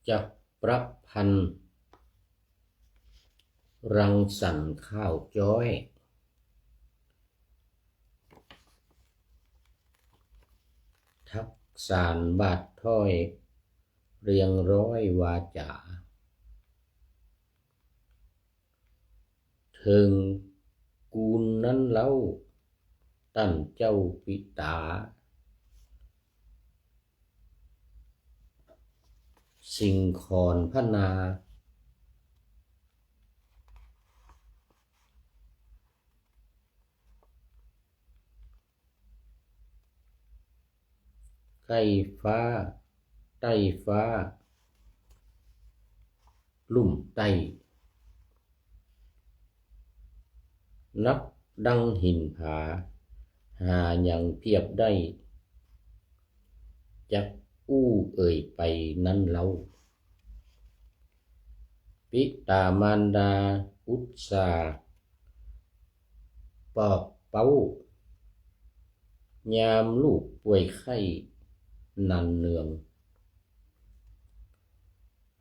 จักประพันธ์รังสรรค์ข้าวจ้อยทักษานบาดถ้อยเรียงร้อยวาจาถึงกูลนั้นเล่าตั้นเจ้าปิตาสิ่งขอนพนาใกล้ฟ้าใต้ฟ้าลุ่มใต้นับดังหินผาหายังเพียบได้จักอู้เอ่ยไปนั้นเล่าปิตามารดาอุตสาปอบเป้ายามลูกป่วยไข้นันเนือง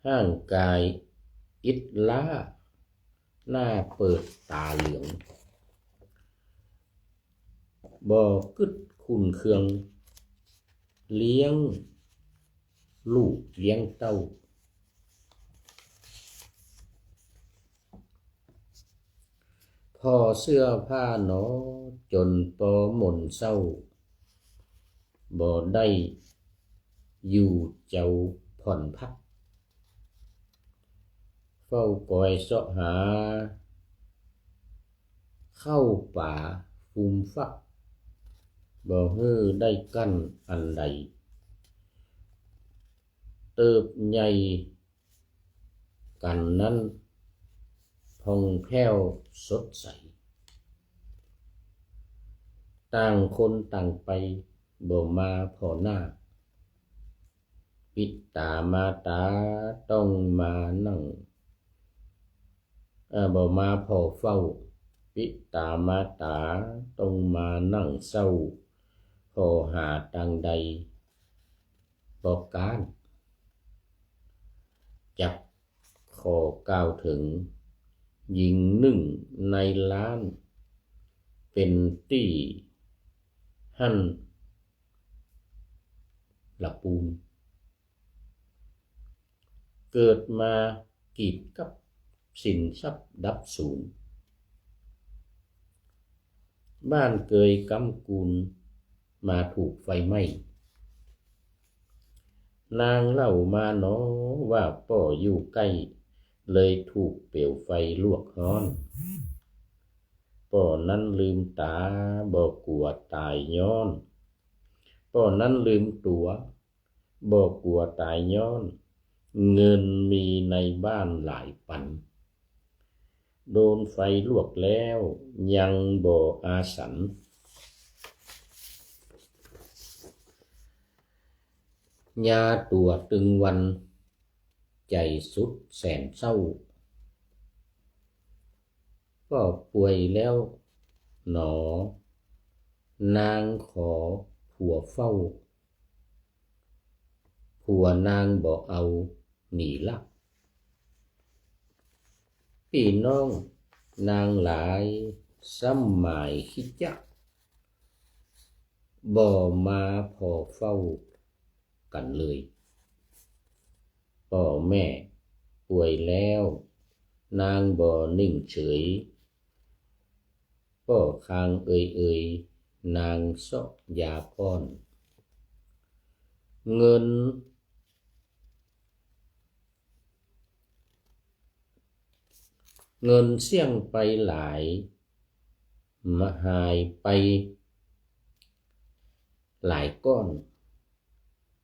ห่างกายอิดล้าหน้าเปิดตาเหลืองบ่กึดคุณเครื่องเลี้ยงลูกเลี้ยงเต้าพ่อเสื้อผ้าหนอจนปอหม่นเศร้าบ่ได้อยู่เจ้าผ่อนพักเฝ้าก่อยเสาะหาเข้าป่าฟูมฟักบ่ฮื้อได้กั้นอันใดเติบใหญ่กันนั้นพองแผ้วสดใสต่างคนต่างไปบ่มาพอหน้าปิตามาตาต้องมานั่งบ่มาพอเฝ้าปิตามาตาต้องมานั่งเศร้าพอหาดังใดบอกการจับขอกล่าวถึงหญิงหนึ่งในล้านเป็นตี้หั่นละปูนเกิดมากีดกับสินทรัพย์ดับสูญบ้านเกยกำกูลมาถูกไฟไหม้นางเล่ามาเนาะว่าป่ออยู่ใกล้เลยถูกเปลวไฟลวกร้อนป่อนั้นลืมตาบ่กลัวตายย้อนป่อนั้นลืมตัวบ่กลัวตายย้อนเงินมีในบ้านหลายปันโดนไฟลวกแล้วยังบ่อาสันยาตัวตึงวันใจสุดแสนเศร้าก็ป่วยแล้วหนอนางขอผัวเฝ้าผัวนางบ่เอาหนีลักพี่น้องนางหลายซ้ำหมายคิดจักบ่มาพอเฝ้ากันเลยพ่อแม่ป่วยแล้วนางบ่นิ่งเฉยพ่อคางเอ่ยนางซอกยาป้อนเงินเสี่ยงไปหลายมาหายไปหลายก้อน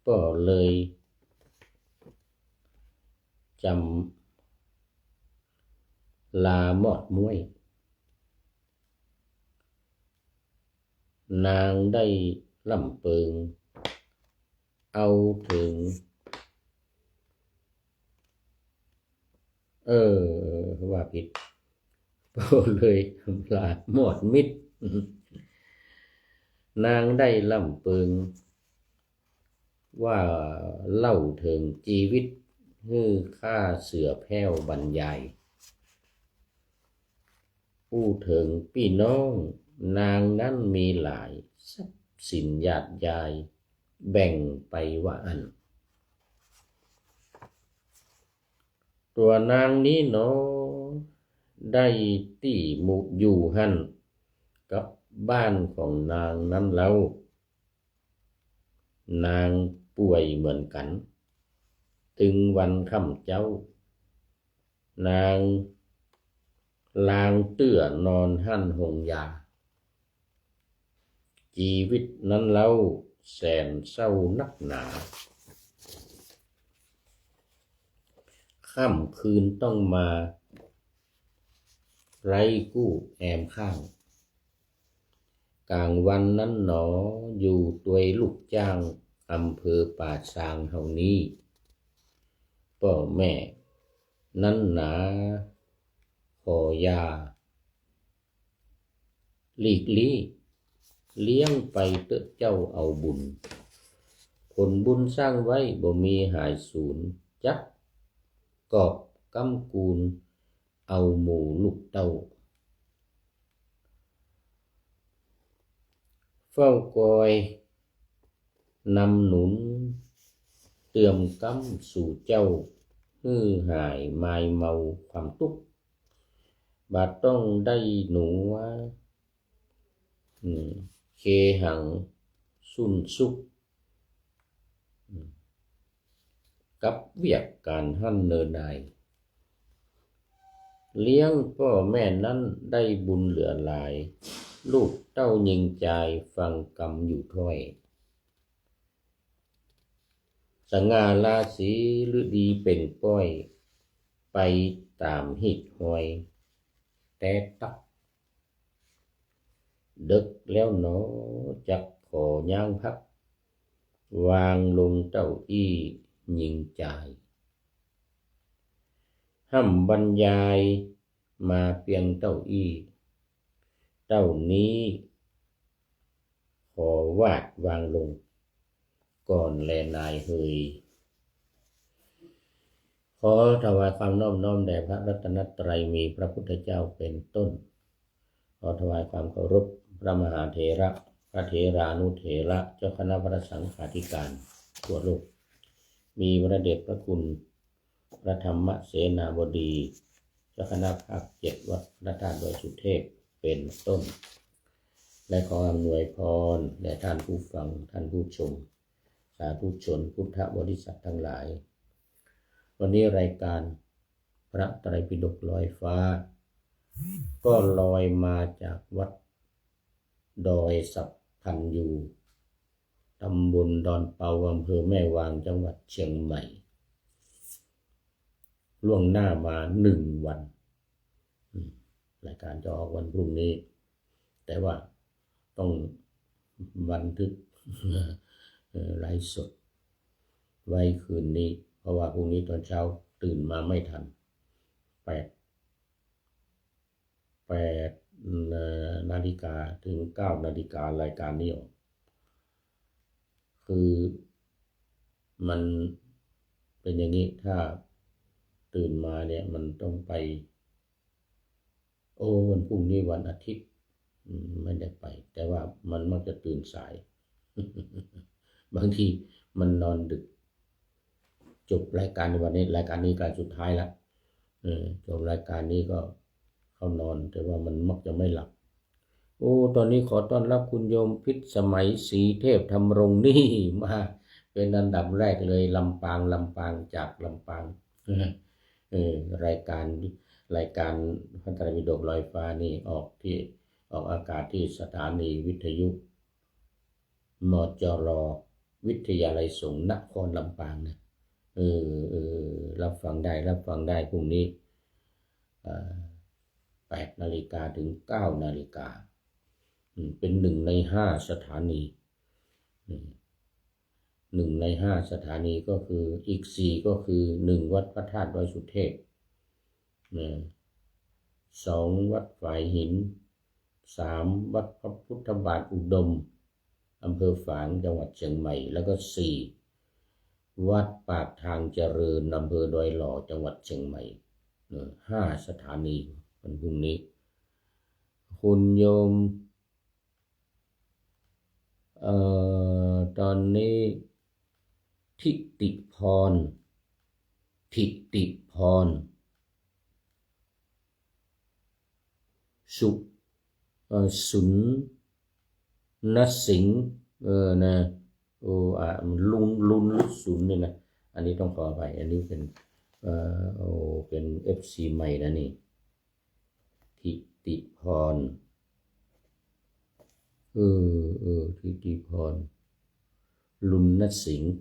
ก็เลยจำลาหมอดม้วยนางได้ลำเปิงเอาถึงว่าผิดก็เลยลาหมอดมิดนางได้ลำเปิงว่าเล่าถึงชีวิต ฮือข้าเสือแพ้วบรรยายผู้ถึงพี่น้องนางนั้นมีหลายทรัพย์สินญาติยายแบ่งไปว่าอันตัวนางนี้เนาะได้ที่มุอยู่หันกับบ้านของนางนั้นแล้วนางป่วยเหมือนกันถึงวันค่ำเจ้านางลางเตื้อนอนหั่นหงยาชีวิตนั้นเล่าแสนเศร้านักหนาค่ำคืนต้องมาไร้กู้แอมข้างกลางวันนั้นหนออยู่ตัวลูกจ้างอำเภอป่าซางเฮานี้พ่อแม่นั้นหนาขอยาหลีกลี่เลี้ยงไปเตอะเจ้าเอาบุญผลบุญสร้างไว้บ่มีหายสูญจักกอบกำกูลเอาหมู่ลูกเต้าเฝ้ากอยนำหนุนเตื่อมกำสู่เจ้าฮื้อหายมายเมาความทุกข์บาดต้องได้หนูว่าเคหังสุนสุขกับเวียกการหั่นเนินนายเลี้ยงพ่อแม่นั้นได้บุญเหลือหลายลูกเต้ายิงใจฟังกรรมอยู่ถ้อยสง่าราศีฤดีเป็นป้อยไปตามหิดหอยแต่ตักดึกแล้วหนอจักขอย่างพักวางลงเต้าอี้ยิงใจห้ำบรรยายมาเพียงเต้าอี้เต้านี้ขอวาดวางลงก่อนแลนายเฮยขอถวายความน้อมแด่พระรัตนตรัยมีพระพุทธเจ้าเป็นต้นขอถวายความเคารพพระมหาเถระพระเถรานุเถระเจ้าคณะพระสังฆาธิการทั่วโลกมีพระเดชพระคุณพระธรรมเสนาบดีเจ้าคณะภาค7วัดพระธาตุดอยสุเทพเป็นต้นและขออำนวยพรแด่ท่านผู้ฟังท่านผู้ชมสาธุชนพุทธบริษัททั้งหลายวันนี้รายการพระไตรปิฎกลอยฟ้าก็ลอยมาจากวัดดอยสัพพันยูตำบลดอนเปาอำเภอแม่วางจังหวัดเชียงใหม่ล่วงหน้ามา1 วันรายการจะออกวันพรุ่งนี้แต่ว่าต้องบันทึกไลฟ์สดไว้คืนนี้เพราะว่าพรุ่งนี้ตอนเช้าตื่นมาไม่ทัน8 นาฬิกาถึง9 นาฬิการายการนี้ออกคือมันเป็นอย่างนี้ถ้าตื่นมาเนี่ยมันต้องไปวันพรุ่งนี้วันอาทิตย์ไม่ได้ไปแต่ว่ามันมักจะตื่นสาย บางทีมันนอนดึกจบรายการในวันนี้รายการนี้การสุดท้ายแล้วจบรายการนี้ก็เข้านอนแต่ว่ามันมักจะไม่หลับตอนนี้ขอต้อนรับคุณโยมพิษสมัยศรีเทพธรรมรงค์นี่มาเป็นอันดับแรกเลยลำปางจากลำปางรายการพระไตรปิฎกลอยฟ้านี่ออกอากาศที่สถานีวิทยุมจร.วิทยาลัยสงฆ์นครลำปางนะรับฟังได้พรุ่งนี้8 นาฬิกาถึง9 นาฬิกาเป็น1 ใน 5สถานี1 ใน 5สถานีก็คืออีก4ก็คือ1วัดพระธาตุดอยสุเทพ2วัดฝายหิน3วัดพระพุทธบาทอุดมอำเภอฝางจังหวัดเชียงใหม่แล้วก็4 วัดปากทางเจริญอำเภอดอยหล่อจังหวัดเชียงใหม่5 สถานีวันพรุ่งนี้คุณโยมตอนนี้ทิติพรสุสุนนสิงห์นะโอ้ลุนลุสุนเนี่ยนะอันนี้ต้องขออภัยอันนี้เป็นเป็น FC ใหม่นะนี่ทิติพรทิติพรลุนนสิงห์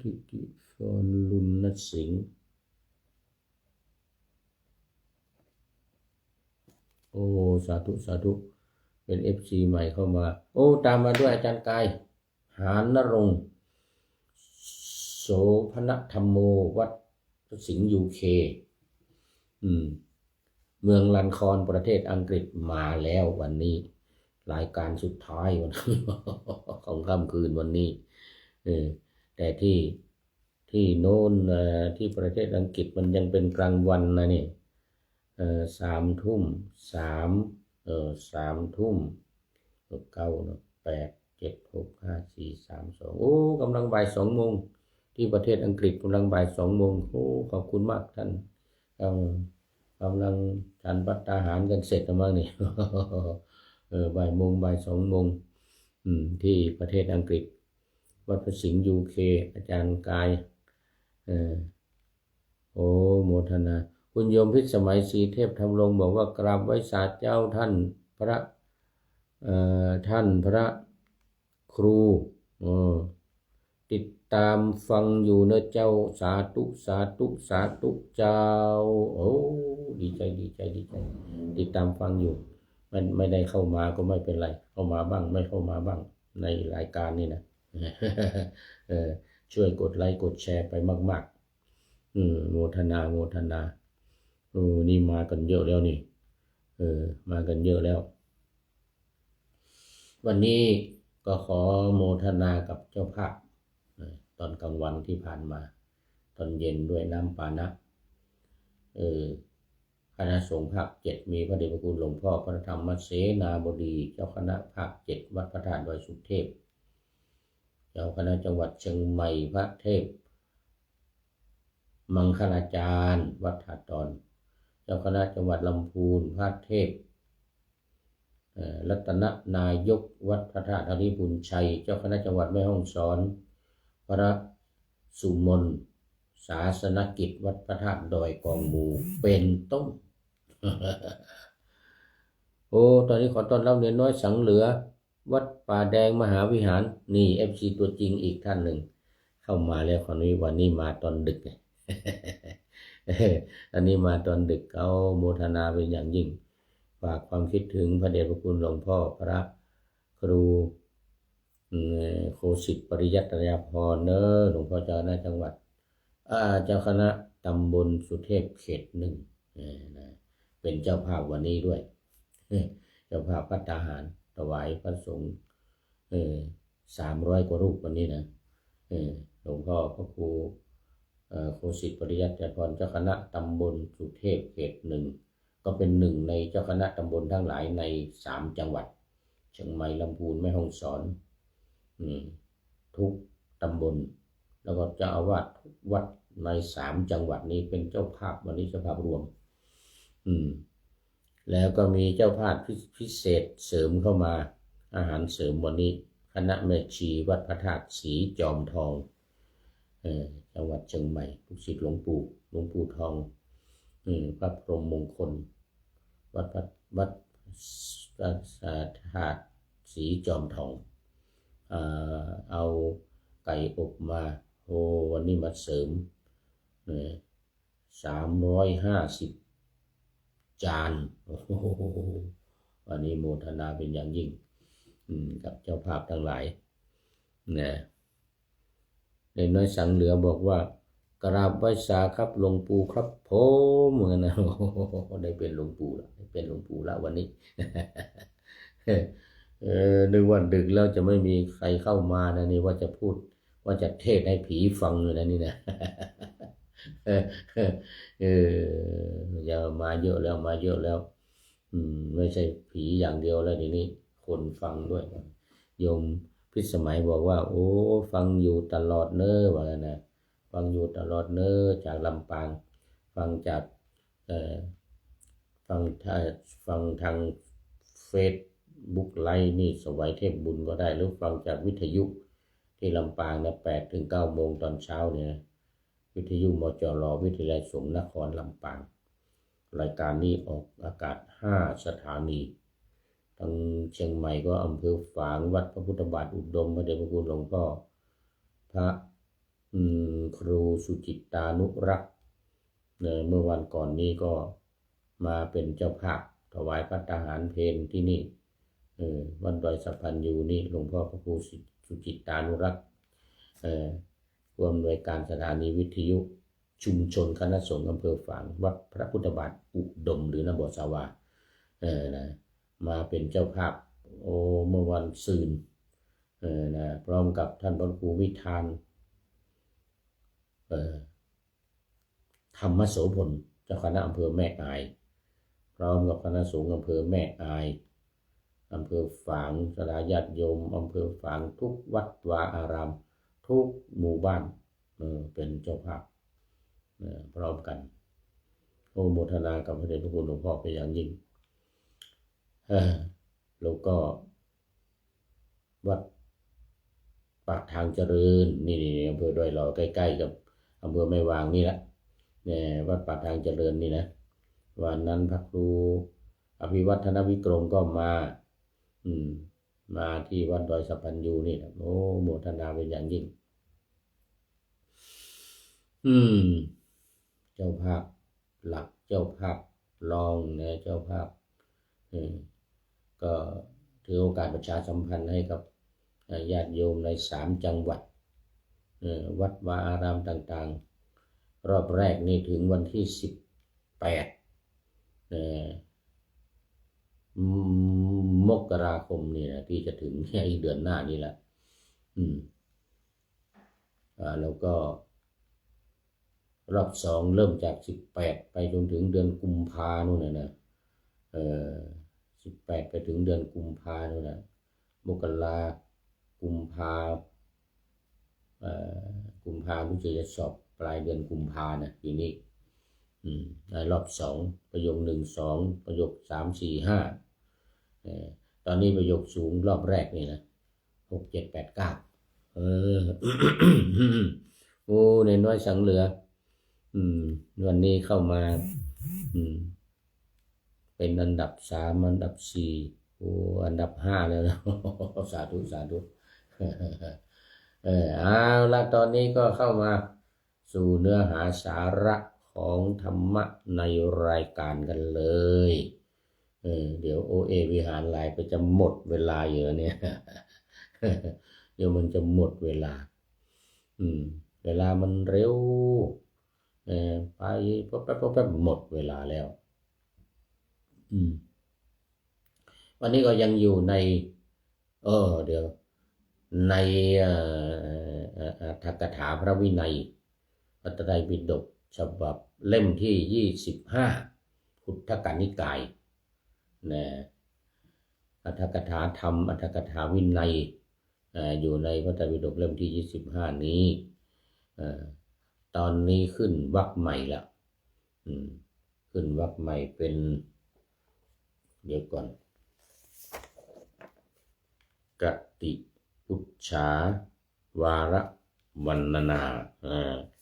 ทิติพรลุนนสิงห์โอ้สาธุเป็น FC ใหม่เข้ามาโอ้ตามมาด้วยอาจารย์กายหานนรงค์โสพนธรรมโมวัดสิงห์ UK เมืองลันคอนประเทศอังกฤษมาแล้ววันนี้รายการสุดท้ายวันของค่ำคืนวันนี้แต่ที่โน้นที่ประเทศอังกฤษมันยังเป็นกลางวันนะนี่3 ทุ่ม3 ทุ่ม9 8 7 6 5 4 3 2โอ้กำลังบ่าย2 โมงที่ประเทศอังกฤษกำลังบ่าย2 โมงโอ้ขอบคุณมากท่านกำลังทานภัตตาหารกันเสร็จแล้วมั้งนี่บ่าย 2 โมงที่ประเทศอังกฤษวัดพระสิงห์ UK อาจารย์กายโอ้โมทนาคุณโยมพิสมัยศรีเทพธรรมรงค์บอกว่ากราบไหว้ศาลเจ้าท่านพระครูติดตามฟังอยู่นะเจ้าสาธุเจ้าโอ้ดีใจติดตามฟังอยู่ไม่ได้เข้ามาก็ไม่เป็นไรเข้ามาบ้างไม่เข้ามาบ้างในรายการนี่นะช่วยกดไลค์กดแชร์ไปมากๆโมทนานี่มากันเยอะแล้วนี่มากันเยอะแล้ววันนี้ก็ขอโมทนากับเจ้าภาพตอนกลางวันที่ผ่านมาตอนเย็นด้วยน้ำปานะคณะสงฆ์ภาค 7มีพระเดชพระคุณหลวงพ่อพระธรรมเสนาบดีเจ้าคณะภาค 7วัดพระธาตุดอยสุเทพเจ้าคณะจังหวัดเชียงใหม่พระเทพมังคลาจารย์วัดถาดตอนเจ้าคณะจังหวัดลำพูนพระเทพรัตนนายกวัดพระธาตุอริบุญชัยเจ้าคณะจังหวัดแม่ฮ่องสอนพระสุมนศาสนกิจวัดพระธาตุดอยกองมูเป็นต้น โอ้ตอนนี้ขอต้อนรับเนรน้อยสังเหลือวัดป่าแดงมหาวิหารนี่ FC ตัวจริงอีกท่านหนึ่งเข้ามาแล้วคนนี้วันนี้มาตอนดึกไง อันนี้มาตอนดึกเอาโมทนาเป็นอย่างยิ่งฝากความคิดถึงพระเดชพระคุณหลวงพ่อพระครูโคสิทธิ์ปริยัตยาภรณ์หลวงพ่อเจ้าคณะจังหวัดเจ้าคณะตำบลสุเทพเขต 1เป็นเจ้าภาพวันนี้ด้วยเจ้าภาพภัตตาหารถวายพระสงฆ์300 กว่ารูปวันนี้นะหลวงพ่อพระครูโคสิทธิ์ปริยัตยาภรณ์เจ้าคณะตำบลสุเทพเขต 1ก็เป็นหนึ่งในเจ้าคณะตำบลทั้งหลายใน3 จังหวัดเชียงใหม่ลำพูนแม่ฮ่องสอนทุกตำบลแล้วก็เจ้าอาวาสทุกวัดใน3 จังหวัดนี้เป็นเจ้าภาพวันนี้เจ้าภาพรวมแล้วก็มีเจ้าภาพพิเศษเสริมเข้ามาอาหารเสริมวันนี้คณะแม่ชีวัดพระธาตุศรีจอมทองจังหวัดเชียงใหม่ลูกศิษย์หลวงปู่ทองพระพรหมมงคลวัดพระธาตุศรีจอมทองเอาไก่อบมาโอ้วันนี้มาเสริม350 จานโอ้วันนี้โมทนาเป็นอย่างยิ่งกับเจ้าภาพทั้งหลายนะในน้อยสังเหลือบอกว่ากราบไหว้สาครับหลวงปู่ครับผมเหมือนนะได้เป็นหลวงปู่แล้ววันนี้ นึกว่าดึกแล้วจะไม่มีใครเข้ามานะนี่ว่าจะพูดว่าจะเทศให้ผีฟังเลยนะนี่นะ เออเออย่ามาเยอะแล้วมาเยอะแล้วไม่ใช่ผีอย่างเดียวแล้วทีนี้คนฟังด้วยโยมพิสมัยบอกว่าโอ้ฟังอยู่ตลอดเน้อว่างั้นนะฟังอยู่ตลอดเน้อจากลำปางฟังจากฟังถ้าฟังทางเฟซบุ๊กไลน์นี่สวัยเทพบุญก็ได้หรือฟังจากวิทยุที่ลำปางนะ8 ถึง 9 โมงตอนเช้าเนี่ยวิทยุมจร.วิทยาลัยสงฆ์นครลำปางรายการนี้ออกอากาศ5 สถานีทางเชียงใหม่ก็อำเภอฝางวัดพระพุทธบาทอุดมพระเดชพระคุณหลวงพ่อพระครูสุจิตตานุรักษ์เมื่อวันก่อนนี้ก็มาเป็นเจ้าภาพถวายพระทหารเพลที่นี่วัดดอยสัพพัญญูนี่หลวงพ่อพระครูสุจิตตานุรักษ์ผู้อำนวยการสถานีวิทยุชุมชนคณะสงฆ์อำเภอฝางวัดพระพุทธบาทอุดมหรือนบสาวานะมาเป็นเจ้าภาพเมื่อวันซืนนะพร้อมกับท่านพระครูวิธานธรรมโสพลเจ้าคณะอำเภอแม่อายพร้อมกับคณะสงฆ์อำเภอแม่อายอำเภอฝางสลาญาติโยมอำเภอฝางทุกวัดวาอารามทุกหมู่บ้านเป็นเจ้าภาพพร้อมกันโอโมทนากับพระเดชพระคุณหลวงพ่อเป็นอย่างยิ่งแล้วก็วัดปากทางเจริญนี่อำเภอดอยหล่อใกล้ๆกับอำเภอแม่วางนี่แหละเนี่ยวัดปากทางเจริญนี่นะวันนั้นพระครูอภิวัฒนวิกรมก็มาที่วัดดอยสัพพัญญูนี่นะโอ้โมทนาเป็นอย่างยิ่งเจ้าภาพหลักเจ้าภาพรองนะเจ้าภาพก็ถือโอกาสประชาสัมพันธ์ให้กับญาติโยมใน3 จังหวัดวัดวาอารามต่างๆรอบแรกนี่ถึงวันที่18มกราคมนี่นะที่จะถึงในเดือนหน้านี่แหละแล้วก็รอบ2เริ่มจาก18ไปจนถึงเดือนกุมภาโน่นนะ18ไปถึงเดือนกุมภาโน่นนะมกรากุมภารู้สึกจะสอบปลายเดือนกุมภานะปีนี้รอบ2ประโยค1 2ประโยค3 4 5ตอนนี้ประโยคสูงรอบแรกนี่นะ6 7 8 9โอ้ในน้อยสังเหลือวันนี้เข้ามาเป็นอันดับ3อันดับ4โอ้อันดับ5แล้วนะสาธุสาธุเอาละตอนนี้ก็เข้ามาสู่เนื้อหาสาระของธรรมะในรายการกันเลยเดี๋ยววิหารหลายก็จะหมดเวลาอยู่เนี่ยเดี๋ยวมันจะหมดเวลาเวลามันเร็วไปแป๊บหมดเวลาแล้ววันนี้ก็ยังอยู่ในเดี๋ยวในอัตถกถาพระวินัยพระไตรปิฎกฉบับเล่มที่25ขุททกนิกายนะอัตถกถาธรรมอัตถกถาวินัยอยู่ในพระไตรปิฎกเล่มที่25นี้ตอนนี้ขึ้นวรรคใหม่ละขึ้นวรรคใหม่เป็นเดี๋ยวก่อนกติปุจฉาวาระวรรณนา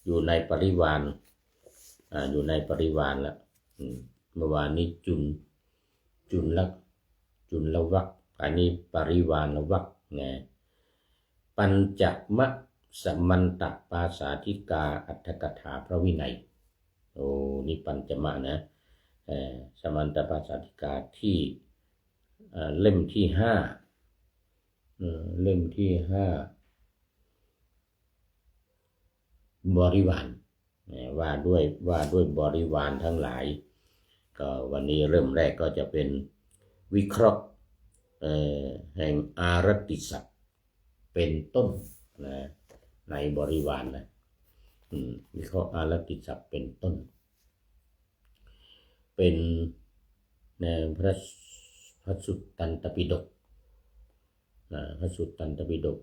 อยู่ในปริวานอยู่ในปริวานละเมื่อวานนี้จุลวรรคอันนี้ปริวานวรรคนะปัญจมสมันตปาสาธิกาอัตถกถาพระวินัยโอ้นี่ปัญจมะนะสมันตปาสาธิกาที่เล่มที่5เล่มที่5บริวารว่าด้วยบริวารทั้งหลายก็วันนี้เริ่มแรกก็จะเป็นวิเคราะห์ แห่งอารติศัพท์เป็นต้นนะในบริวารนะวิเคราะห์อารติศัพท์เป็นต้นเป็นพระสุตตันตปิฎกพระสุตตันตปิฎก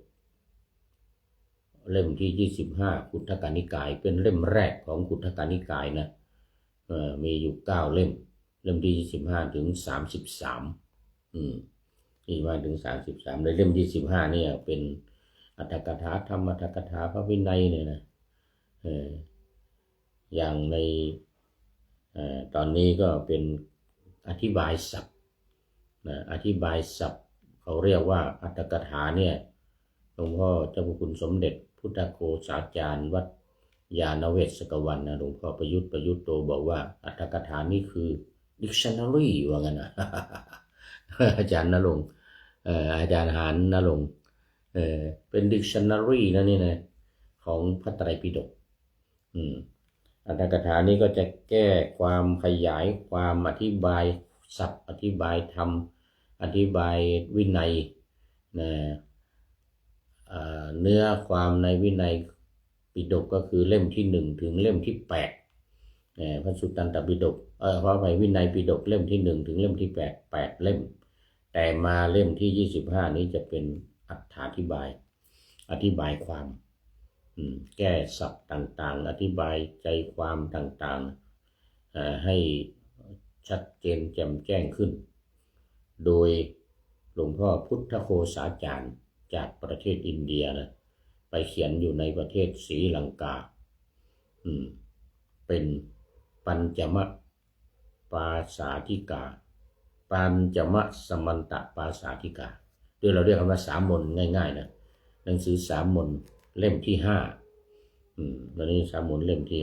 เล่มที่25ขุททกนิกายเป็นเล่มแรกของขุททกนิกายนะมีอยู่9เล่มที่25ถึง33ที่มาถึง33ในเล่มที่15เนี่ยเป็นอรรถกถาธรรมอรรถกถาพระวินัยเนี่ยนะอย่างในตอนนี้ก็เป็นอธิบายศัพท์อธิบายศัพท์เขาเรียกว่าอรรถกถาเนี่ยหลวงพ่อเจ้าพระคุณสมเด็จพุทธโฆษาจารย์วัดยานเวศกวันนะหลวงพ่อประยุทธ์โตบอกว่าอรรถกถานี่คือ dictionary ว่างั้นนะอาจารย์ณรงค์อาจารย์หานณรงค์เป็น dictionary นะนี่นะของพระไตรปิฎกอรรถกถานี้ก็จะแก้ความขยายความอธิบายศัพท์อธิบายธรรมอธิบายวินัยนะเนื้อความในวินัยปิฎกก็คือเล่มที่1ถึงเล่มที่8พระสุตตันตปิฎกขออภัยวินัยปิฎกเล่มที่1ถึงเล่มที่8เล่มแต่มาเล่มที่25นี้จะเป็นอธิบายความแก้ศัพท์ต่างๆอธิบายใจความต่างๆให้ชัดเจนแจ่มแจ้งขึ้นโดยหลวงพ่อพุทธโฆษาจารย์จากประเทศอินเดียนะไปเขียนอยู่ในประเทศศรีลังกาเป็นปัญจมปาสาธิกาปัญจมสมันตปาสาธิกาโดยเราเรียกว่าสามมนง่ายๆนะหนังสือสามมนเล่มที่5วันนี้สามมนเล่มที่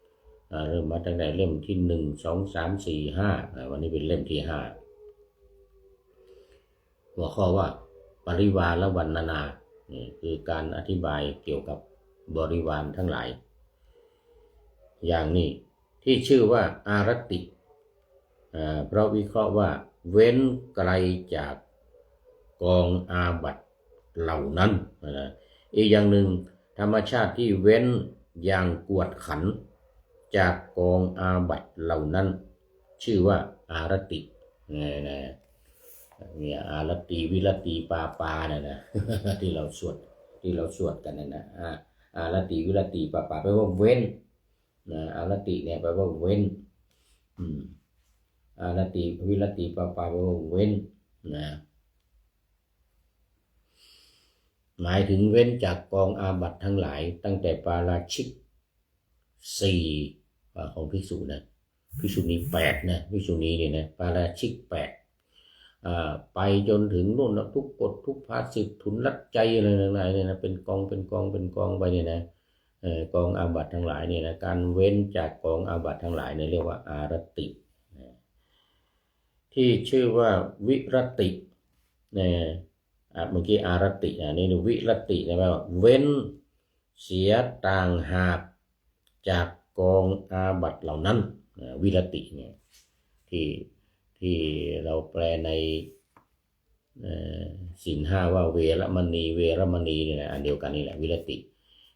5เริ่มมาตั้งแต่เล่มที่1 2 3 4 5วันนี้เป็นเล่มที่5หัวข้อว่าปริวารวรรณนานี่คือการอธิบายเกี่ยวกับบริวารทั้งหลายอย่างนี้ที่ชื่อว่าอารติเพราะวิเคราะห์ว่าเว้นไกลจากกองอาบัติเหล่านั้นอีกอย่างหนึ่งธรรมชาติที่เว้นอย่างกวดขันจากกองอาบัติเหล่านั้นชื่อว่าอารติเนี่ยอารติวิรติปานะที่เราสวดกันนะอารติวิรติปาแปลว่าเว้นอารติเนี่ยแปลว่าเว้นอารติวิรติปาแปลว่าเว้นนะหมายถึงเว้นจากกองอาบัติทั้งหลายตั้งแต่ปาราชิก4ของภิกษุนะภิกษุณี8นะภิกษุณีเนี่ยนะปาราชิก8ไปจนถึงนู่นนะทุกกฎทุกภาสิทธิทุนลัดใจอะไรต่างๆเนี่ยนะเป็นกองไปเนี่ยนะกองอาบัติทั้งหลายเนี่ยนะการเว้นจากกองอาบัติทั้งหลายเนี่ยเรียกว่าอารติที่ชื่อว่าวิรติเมื่อกี้อารตินี่วิรตินะแปลว่าเว้นเสียต่างหากจากกองอาบัติเหล่านั้นวิรติเนี่ยที่เราแปลในศีล5ว่าเวรมณีเนี่ยนะอันเดียวกันนี่แหละวิรติ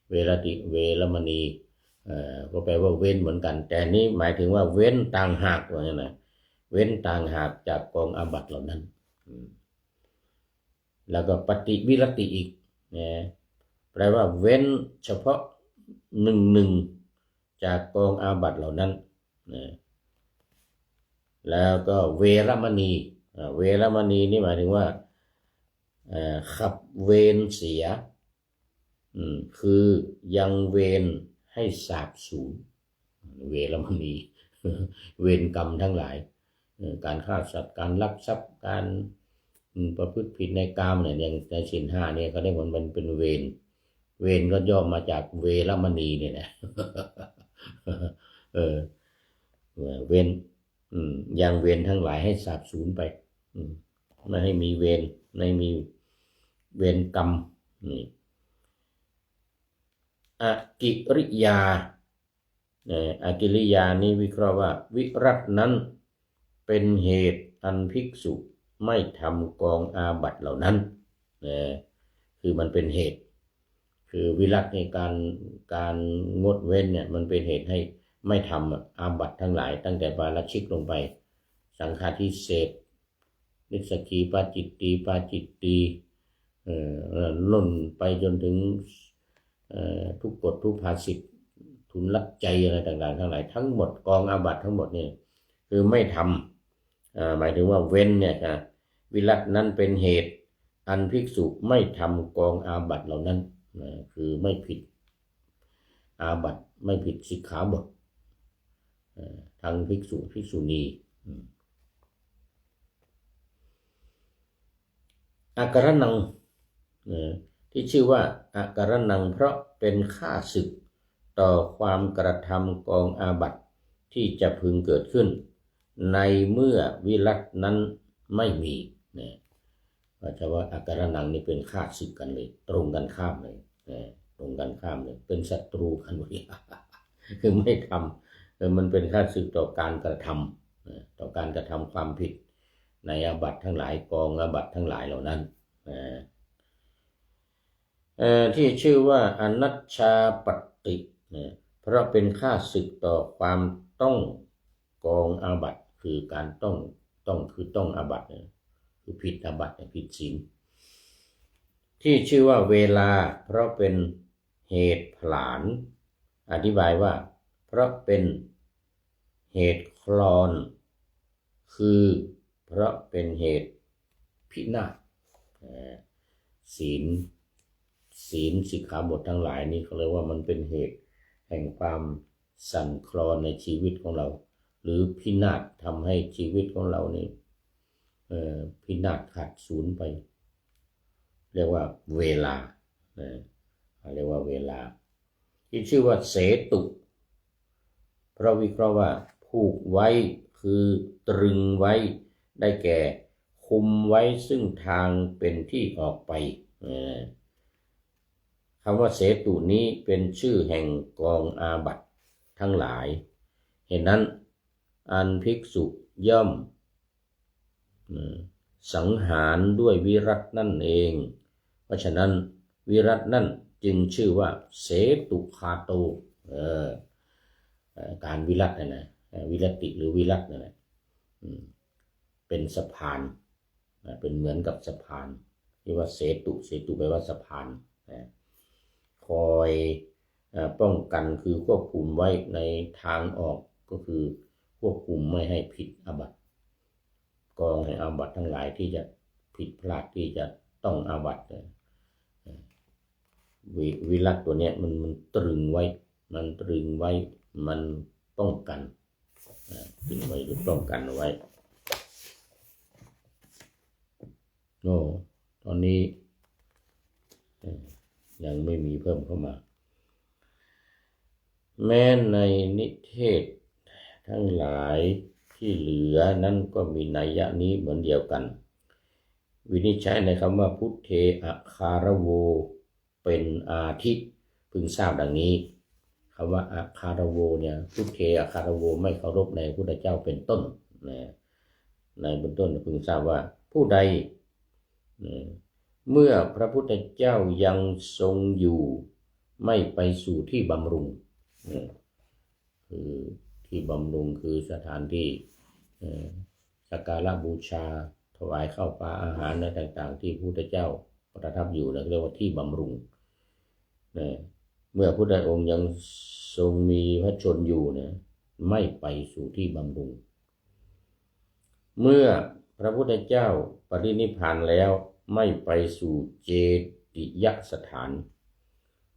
เวรมณีก็แปลว่าเว้นเหมือนกันแต่นี้หมายถึงว่าเว้นต่างหากว่าอย่างนั้นเว้นต่างหากจากกองอาบัติเหล่านั้นแล้วก็ปฏิวิรติอีกแปลว่าเว้นเฉพาะหนึ่งจากกองอาบัติเหล่านั้นแล้วก็เวรมณีนี่หมายถึงว่าขับเวรเสียคือยังเวรให้สาบสูญเวรมณีเวรกรรมทั้งหลายการฆ่าสัตว์การลักทรัพย์การประพฤติผิดในกามเนี่ยอย่างในศีล5เนี่ยเขาเรียกว่ามันเป็นเวรก็ย่อมาจากเวรมณีเนี่ยนะเวรยังเวรทั้งหลายให้สาบสูญไปไม่ให้มีเวรไม่มีเวรกรรมนี่อกิริยากิริยานี้วิเคราะห์ว่าวิรัตนั้นเป็นเหตุอันภิกษุ ไม่ทำกองอาบัติเหล่านั้นคือมันเป็นเหตุคือวิรัตในการงดเว้นเนี่ยมันเป็นเหตุให้ไม่ทำอาบัติทั้งหลายตั้งแต่ปาราชิกลงไปสังฆาทิเศษนิสสกีปาจิตตีปาจิตตีล่นไปจนถึงทุกกฎทุกภาสิทธิทุนลักใจอะไรต่างๆทั้งหลายทั้งหมดกองอาบัติทั้งหมดนี่คือไม่ทำหมายถึงว่าเว้นเนี่ยวิรัตนั้นเป็นเหตุอันภิกษุไม่ทำกองอาบัติเหล่านั้นคือไม่ผิดอาบัติไม่ผิดสิกขาบททั้งภิกษุภิกษุณีอาการนังที่ชื่อว่าอาการนังเพราะเป็นข้าศึกต่อความกระทำกองอาบัติที่จะพึงเกิดขึ้นในเมื่อวิรัตนั้นไม่มีว่าจะว่าอาการนังนี่เป็นข้าศึกกันเลยตรงกันข้ามเลยตรงกันข้ามเลยเป็นศัตรูกันเลยคือไม่ทำมันเป็นข้าศึกต่อการกระทำต่อการกระทำความผิดในอาบัติทั้งหลายกองอาบัติทั้งหลายเหล่านั้นที่ชื่อว่าอนัชชาปฏิเพราะเป็นข้าศึกต่อความต้องกองอาบัติคือการต้องคือต้องอาบัติคือผิดอาบัติผิดศีลที่ชื่อว่าเวลาเพราะเป็นเหตุผลาญอธิบายว่าเพราะเป็นเหตุคลอนคือเพราะเป็นเหตุพินาศศีลสิกขาบททั้งหลายนี้เขาเรียกว่ามันเป็นเหตุแห่งความสั่นคลอนในชีวิตของเราหรือพินาศทำให้ชีวิตของเรานี่พินาศขาดสูญไปเรียกว่าเวลาเรียกว่าเวลาที่ชื่อว่าเสตุเพราะวิเคราะห์ว่าผูกไว้คือตรึงไว้ได้แก่คุมไว้ซึ่งทางเป็นที่ออกไปคำว่าเสตุนี้เป็นชื่อแห่งกองอาบัติทั้งหลายเหตุนั้นอันภิกษุย่อมสังหารด้วยวิรัตนั่นเองเพราะฉะนั้นวิรัตนั่นจึงชื่อว่าเสตุคาโตการวิรัตนะวิรัติหรือวิรัตนะเป็นสะพานเป็นเหมือนกับสะพานเรียกว่าเสตุแปลว่าสะพานคอยป้องกันคือควบคุมไว้ในทางออกก็คือควบคุมไม่ให้ผิดอาบัติกองให้อาบัติทั้งหลายที่จะผิดพลาดที่จะต้องอาบัติวิรัตตัวเนี้ยมันตรึงไว้มันป้องกันตรึงไว้หรือป้องกันเอาไว้ตอนนี้ยังไม่มีเพิ่มเข้ามาแม้ในนิเทศทั้งหลายที่เหลือนั้นก็มีนัยยะนี้เหมือนเดียวกันวินิจฉัยในคำว่าพุทเทอะคารโวเป็นอาทิพึงทราบดังนี้คำว่าอะคารโวเนี่ยพุทเทอะคารโวไม่เคารพในพระพุทธเจ้าเป็นต้นในบนต้นพึงทราบว่าผู้ใดเมื่อพระพุทธเจ้ายังทรงอยู่ไม่ไปสู่ที่บำรุงคือที่บำรุงคือสถานที่สักการะบูชาถวายข้าวปลาอาหารอะไรต่างๆที่พระพุทธเจ้าประทับอยู่เรียกว่าที่บำรุงเมื่อพระพุทธองค์ยังทรงมีพระชนอยู่ไม่ไปสู่ที่บำรุงเมื่อพระพุทธเจ้าปรินิพพานแล้วไม่ไปสู่เจติยสถาน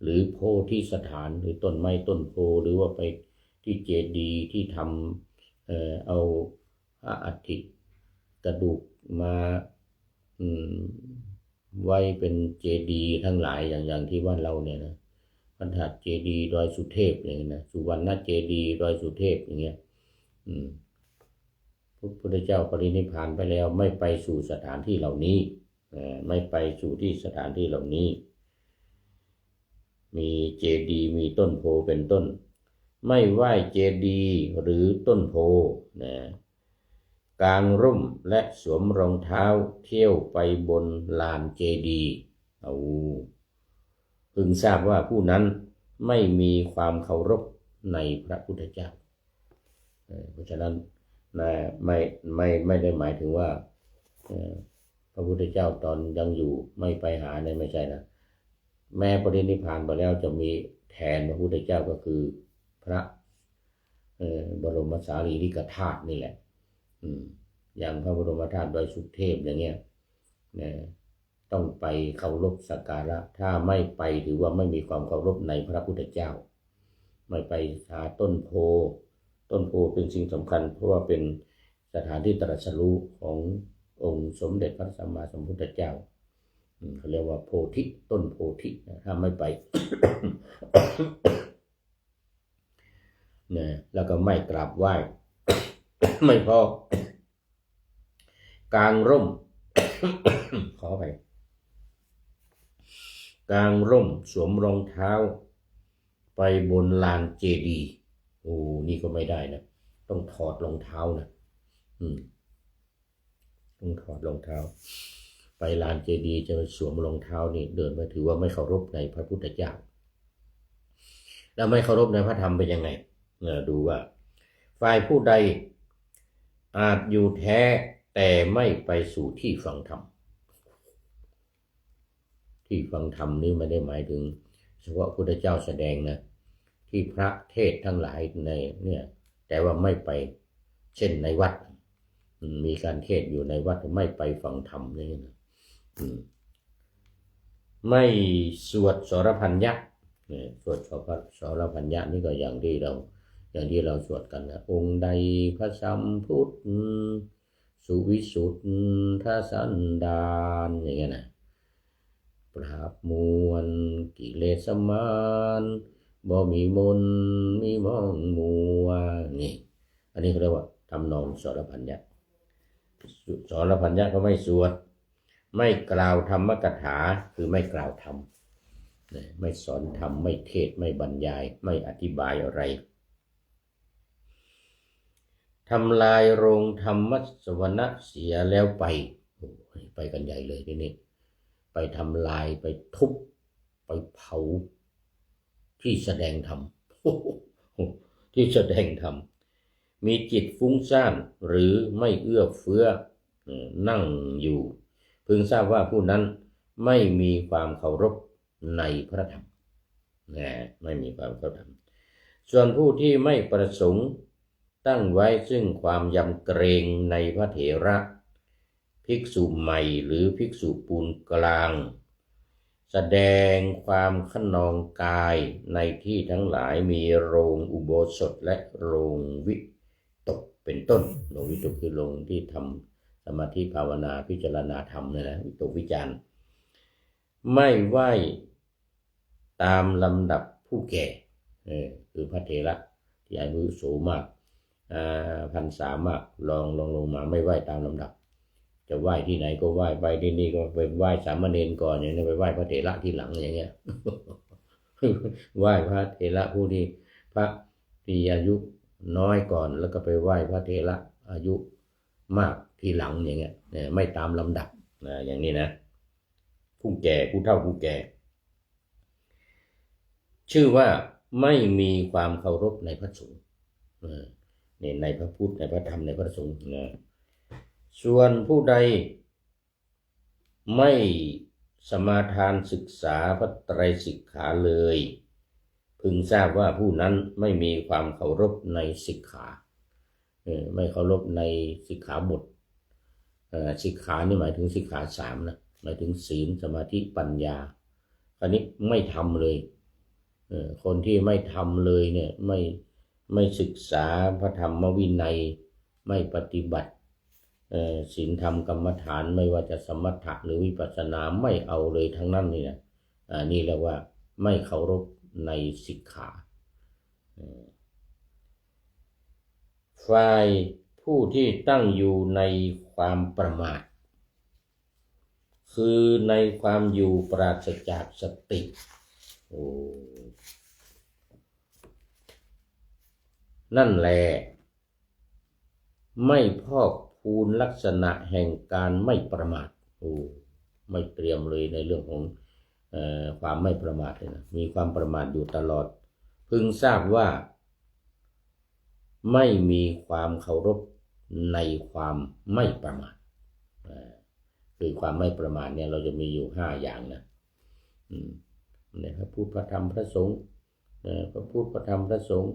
หรือโพธิสถานหรือต้นไม้ต้นโพหรือว่าไปที่เจดีย์ที่ทำเอาพระอัฐิกระดูกมาไว้เป็นเจดีย์ทั้งหลายอย่างที่บ้านเราเนี่ยนะพันธะเจดีย์ดอยสุเทพอย่างเงี้ยนะสุวรรณเจดีย์ดอยสุเทพอย่างเงี้ยพระพุทธเจ้าปรินิพพานไปแล้วไม่ไปสู่สถานที่เหล่านี้ไม่ไปสู่ที่สถานที่เหล่านี้มีเจดีย์มีต้นโพเป็นต้นไม่ไหว้เจดีย์หรือต้นโพ กางร่มและสวมรองเท้าเที่ยวไปบนลานเจดีย์พึงทราบว่าผู้นั้นไม่มีความเคารพในพระพุทธเจ้าเพราะฉะนั้นไม่ได้หมายถึงว่าพระพุทธเจ้าตอนยังอยู่ไม่ไปหาเนี่ยไม่ใช่นะแม้ปรินิพพานไปแล้วจะมีแทนพระพุทธเจ้าก็คือพระบรมสารีริกธาตุนี่แหละอย่างพระบรมธาตุดอยสุเทพอย่างเงี้ยต้องไปเคารพสักการะถ้าไม่ไปถือว่าไม่มีความเคารพในพระพุทธเจ้าไม่ไปหาต้นโพเป็นสิ่งสำคัญเพราะว่าเป็นสถานที่ตรัสรู้ขององค์สมเด็จพระสัมมาสัมพุทธเจ้าเขาเรียกว่าโพธิต้นโพธิถ้าไม่ไป เนี่ยแล้วก็ไม่กราบไหว้ ไม่พอกางร่ม ขอไปกางร่มสวมรองเท้าไปบนลานเจดีย์นี่ก็ไม่ได้นะต้องถอดรองเท้านะต้องถอดรองเท้าไปลานเจดีย์จะสวมรองเท้านี่เดินมาถือว่าไม่เคารพในพระพุทธเจ้าแล้วไม่เคารพในพระธรรมเป็นยังไงดูว่าฝ่ายผู้ใดอาจอยู่แท้แต่ไม่ไปสู่ที่ฟังธรรมที่ฟังธรรมนี่ไม่ได้หมายถึงเฉพาะพุทธเจ้าแสดงนะที่พระเทศทั้งหลายในเนี่ยแต่ว่าไม่ไปเช่นในวัดมีการเทศอยู่ในวัดไม่ไปฟังธรรมนี่นะไม่สวดสรพัญญะสวดสรพัญญะนี่ก็อย่างที่เราสวดกันนะองค์ใดพระสัมพุทธสุวิสุทธสันดานอย่างเงี้ยนะปราบมวลกิเลสมารบ่มีมนมีมองมัวนี่อันนี้เขาเรียกว่าทำนองสรพัญญะสรพัญญะก็ไม่สวดไม่กล่าวธรรมกถาคือไม่กล่าวธรรมไม่สอนธรรมไม่เทศไม่บรรยายไม่อธิบายอะไรทำลายโรงธรรมสวนะเสียแล้วไปกันใหญ่เลยทีนี้ไปทำลายไปทุบไปเผาที่แสดงธรรมที่แสดงธรรมมีจิตฟุ้งซ่านหรือไม่เอื้อเฟื้อนั่งอยู่พึงทราบว่าผู้นั้นไม่มีความเคารพในพระธรรมไม่มีความเคารพส่วนผู้ที่ไม่ประสงค์ตั้งไว้ซึ่งความยำเกรงในพระเถระภิกษุใหม่หรือภิกษุปูนกลางแสดงความขนองกายในที่ทั้งหลายมีโรงอุโบสถและโรงวิตกเป็นต้นโรงวิตกคือโรงที่ทำสมาธิภาวนาพิจารณาธรรมนี่นะวิตกวิจารณ์ไม่ไหวตามลำดับผู้แก่คือพระเถระที่อายุสูงมากพรรษามากลงมาไม่ไหวตามลำดับจะไหว้ที่ไหนก็ไหว้ไปที่นี่ก็ไปไหว้สามเณรก่อนอย่างนี้ไปไหว้พระเถระที่หลังอย่างเงี้ย ไหว้พระเถระผู้ที่พระที่อายุน้อยก่อนแล้วก็ไปไหว้พระเถระอายุมากทีหลังอย่างเงี้ยไม่ตามลำดับอย่างนี้นะผู้แก่ผู้เฒ่าผู้แก่ชื่อว่าไม่มีความเคารพในพระสงฆ์ในพระพุทธในพระธรรมในพระสงฆ์ส่วนผู้ใดไม่สมาทานศึกษาพระไตรสิกขาเลยพึงทราบว่าผู้นั้นไม่มีความเคารพในสิกขาไม่เคารพในสิกขาบทสิกขานี่หมายถึงสิกขา3นะหมายถึงศีลสมาธิปัญญาอันนี้ไม่ทำเลยคนที่ไม่ทำเลยเนี่ยไม่ศึกษาพระธรรมวินัยไม่ปฏิบัติศีลธรรมกรรมฐานไม่ว่าจะสมถะหรือวิปัสสนาไม่เอาเลยทั้งนั้นนี่นะนี่เรียกว่าไม่เคารพในสิกขาฝ่ายผู้ที่ตั้งอยู่ในความประมาทคือในความอยู่ปราศจากสตินั่นแหละไม่พอก คูณลักษณะแห่งการไม่ประมาทไม่เตรียมเลยในเรื่องของความไม่ประมาทเลยนะมีความประมาทอยู่ตลอดพึงทราบว่าไม่มีความเคารพในความไม่ประมาทคือความไม่ประมาทเนี่ยเราจะมีอยู่5อย่างนะเนี่ยพระพุทธพระธรรมพระสงฆ์พระพุทธพระธรรมพระสงฆ์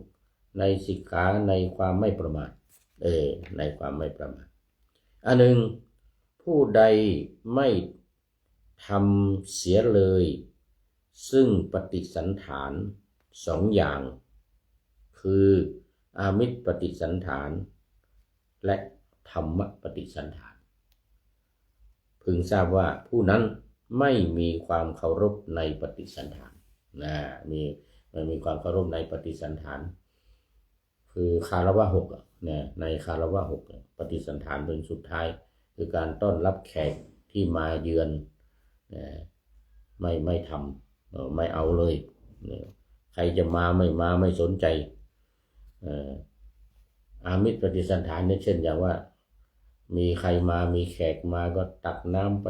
ในสิกขาในความไม่ประมาทในความไม่ประมาทอันหนึ่งผู้ใดไม่ทำเสียเลยซึ่งปฏิสันฐาน2อย่างคืออามิสปฏิสันฐานและธรรมปฏิสันฐานพึงทราบว่าผู้นั้นไม่มีความเคารพในปฏิสันฐานมีความเคารพในปฏิสันฐานคือคารวะ6ในคารวะ6ปฏิสันฐานเป็นสุดท้ายคือการต้อนรับแขกที่มาเยือนไม่ทำไม่เอาเลยใครจะมาไม่มาไม่สนใจอามิสปฏิสันฐานนี่เช่นอย่างว่ามีใครมามีแขกมาก็ตักน้ำไป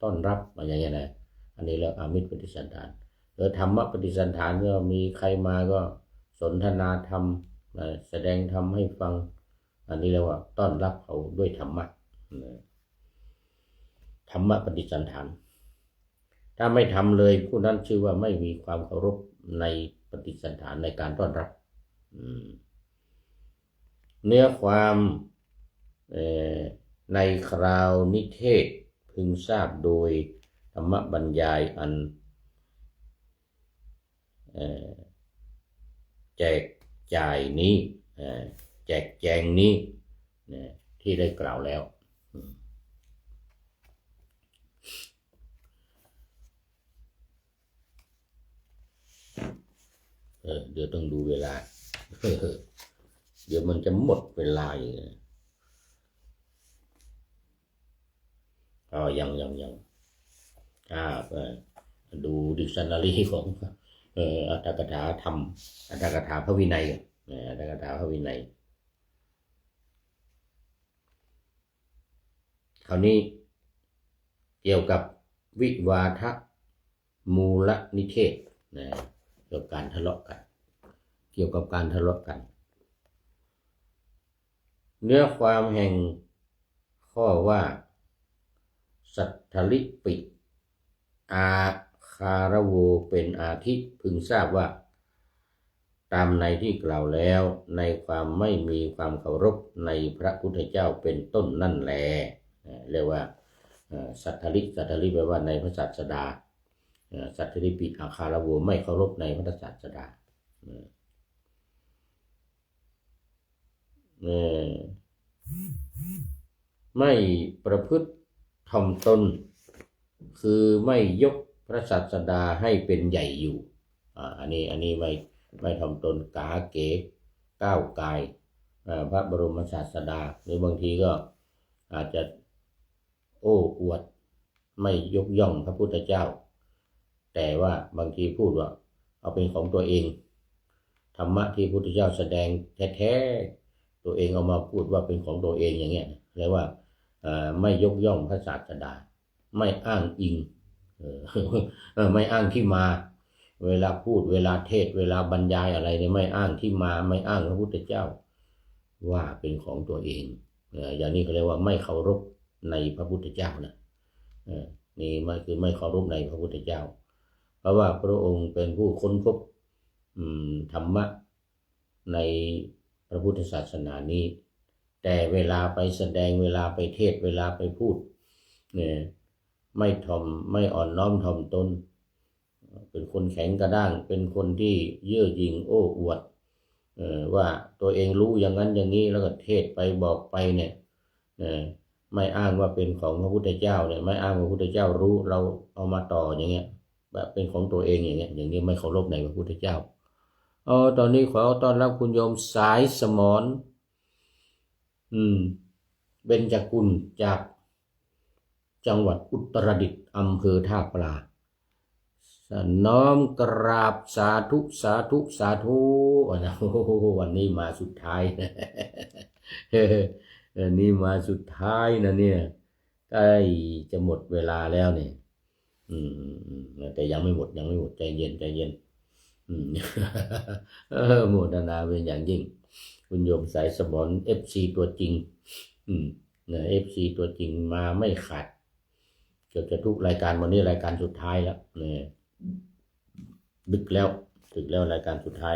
ต้อนรับอย่างเงี้ยนะอันนี้แล้วอามิสปฏิสันฐานธรรมปฏิสันฐานก็มีใครมาก็สนทนาธรรมแสดงธรรมให้ฟังอันนี้เรียกว่าต้อนรับเขาด้วยธรรมะธรรมปฏิสันฐานถ้าไม่ทำเลยผู้นั้นชื่อว่าไม่มีความเคารพในปฏิสันฐานในการต้อนรับเนื้อความในคราวนิเทศพึงทราบโดยธรรมบรรยายอันแจกจ่ายนี้แจกแจงนี้ที่ได้กล่าวแล้วเดี๋ยวต้องดูเวลาเดี๋ยวมันจะหมดเวลาอีกยังดูดิกชันนารีของอัตถกถาธรรมอัตถกถาพระวินัยอัตถกถาพระวินัยคราวนี้เกี่ยวกับวิวาทมูลนิเทศเกี่ยวกับการทะเลาะกันเนื้อความแห่งข้อว่าสัทธลิปิอาคารโวเป็นอาทิพึงทราบว่าตามในที่กล่าวแล้วในความไม่มีความเคารพในพระพุทธเจ้าเป็นต้นนั่นแลเรียกว่าสัทธลิแปลว่าในพระศาสดาสัทธลิปิอาคารโวไม่เคารพในพระศาสดาไม่ประพฤติถ่อมตนคือไม่ยกพระศาสดาให้เป็นใหญ่อยู่อันนี้ไม่ถ่อมตนกาเก๋ก้าวกายพระบรมศาสดาหรือบางทีก็อาจจะโอ้อวดไม่ยกย่องพระพุทธเจ้าแต่ว่าบางทีพูดว่าเอาเป็นของตัวเองธรรมะที่พระพุทธเจ้าแสดงแท้ๆตัวเองเอามาพูดว่าเป็นของตัวเองอย่างเงี้ยเรียกว่าไม่ยกย่องพระศาสดาไม่อ้างอิงไม่อ้างที่มาเวลาพูดเวลาเทศเวลาบรรยายอะไรเนี่ยไม่อ้างที่มาไม่อ้างพระพุทธเจ้าว่าเป็นของตัวเองอย่างนี้เขาเรียกว่าไม่เคารพในพระพุทธเจ้านะนี่มันคือไม่เคารพในพระพุทธเจ้าเพราะว่าพระองค์เป็นผู้ค้นพบธรรมะในพระพุทธศาสนานี้แต่เวลาไปแสดงเวลาไปเทศเวลาไปพูดเนี่ยไม่อ่อนน้อมถ่อมตนเป็นคนแข็งกระด้างเป็นคนที่เย่อหยิ่งโอ้อวดว่าตัวเองรู้อย่างนั้นอย่างนี้แล้วก็เทศไปบอกไปเนี่ยไม่อ้างว่าเป็นของพระพุทธเจ้าเนี่ยไม่อ้างว่าพระพุทธเจ้ารู้เราเอามาต่ออย่างเงี้ยแบบเป็นของตัวเองอย่างเงี้ยอย่างนี้ไม่เคารพในพระพุทธเจ้าตอนนี้ขอต้อนรับคุณโยมสายสมรเบญจกุลจากจังหวัดอุตรดิตถ์อำเภอท่าปลาน้อมกราบสาธุวันนี้มาสุดท้าย นี่มาสุดท้ายนะเนี่ยใกล้จะหมดเวลาแล้วเนี่ยแต่ยังไม่หมดใจเย็นโมทนาเป็นอย่างยิ่งคุณโยมสายสมร FC ตัวจริงนะFC ตัวจริงมาไม่ขาดเกือบจะทุกรายการวันนี้รายการสุดท้ายแล้วเนี่ยดึกแล้วรายการสุดท้าย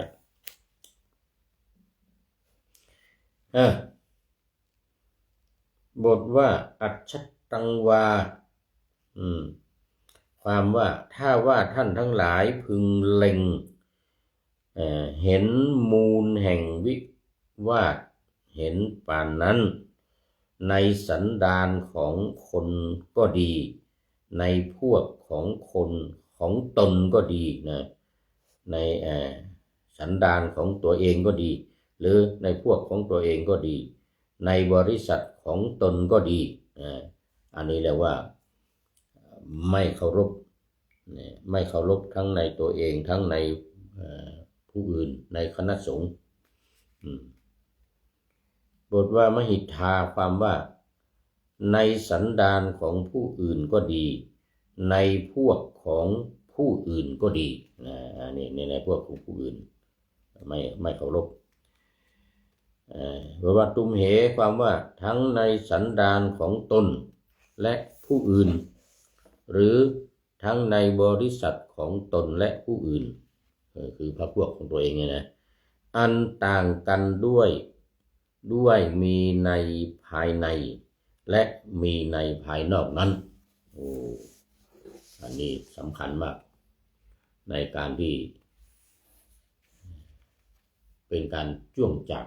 บทว่าอัจฉตังวาความว่าถ้าว่าท่านทั้งหลายพึงเล็งเห็นมูลแห่งวิวาทเห็นป่านนั้นในสันดานของคนก็ดีในพวกของคนของตนก็ดีนะในสันดานของตัวเองก็ดีหรือในพวกของตัวเองก็ดีในบริษัทของตนก็ดีอันนี้เรียกว่าไม่เคารพทั้งในตัวเองทั้งในผู้อื่นในคณะสงฆ์บทว่ามหิทธาความว่าในสันดานของผู้อื่นก็ดีในพวกของผู้อื่นก็ดีนี่ในพวกของผู้อื่นไม่เคารพบทว่าตุมเหความว่าทั้งในสันดานของตนและผู้อื่นหรือทั้งในบริษัทของตนและผู้อื่นคือพรรคพวกของตัวเองเนี่ยนะอันต่างกันด้วยมีในภายในและมีในภายนอกนั้นอันนี้สำคัญมากในการที่เป็นการจ้วงจับ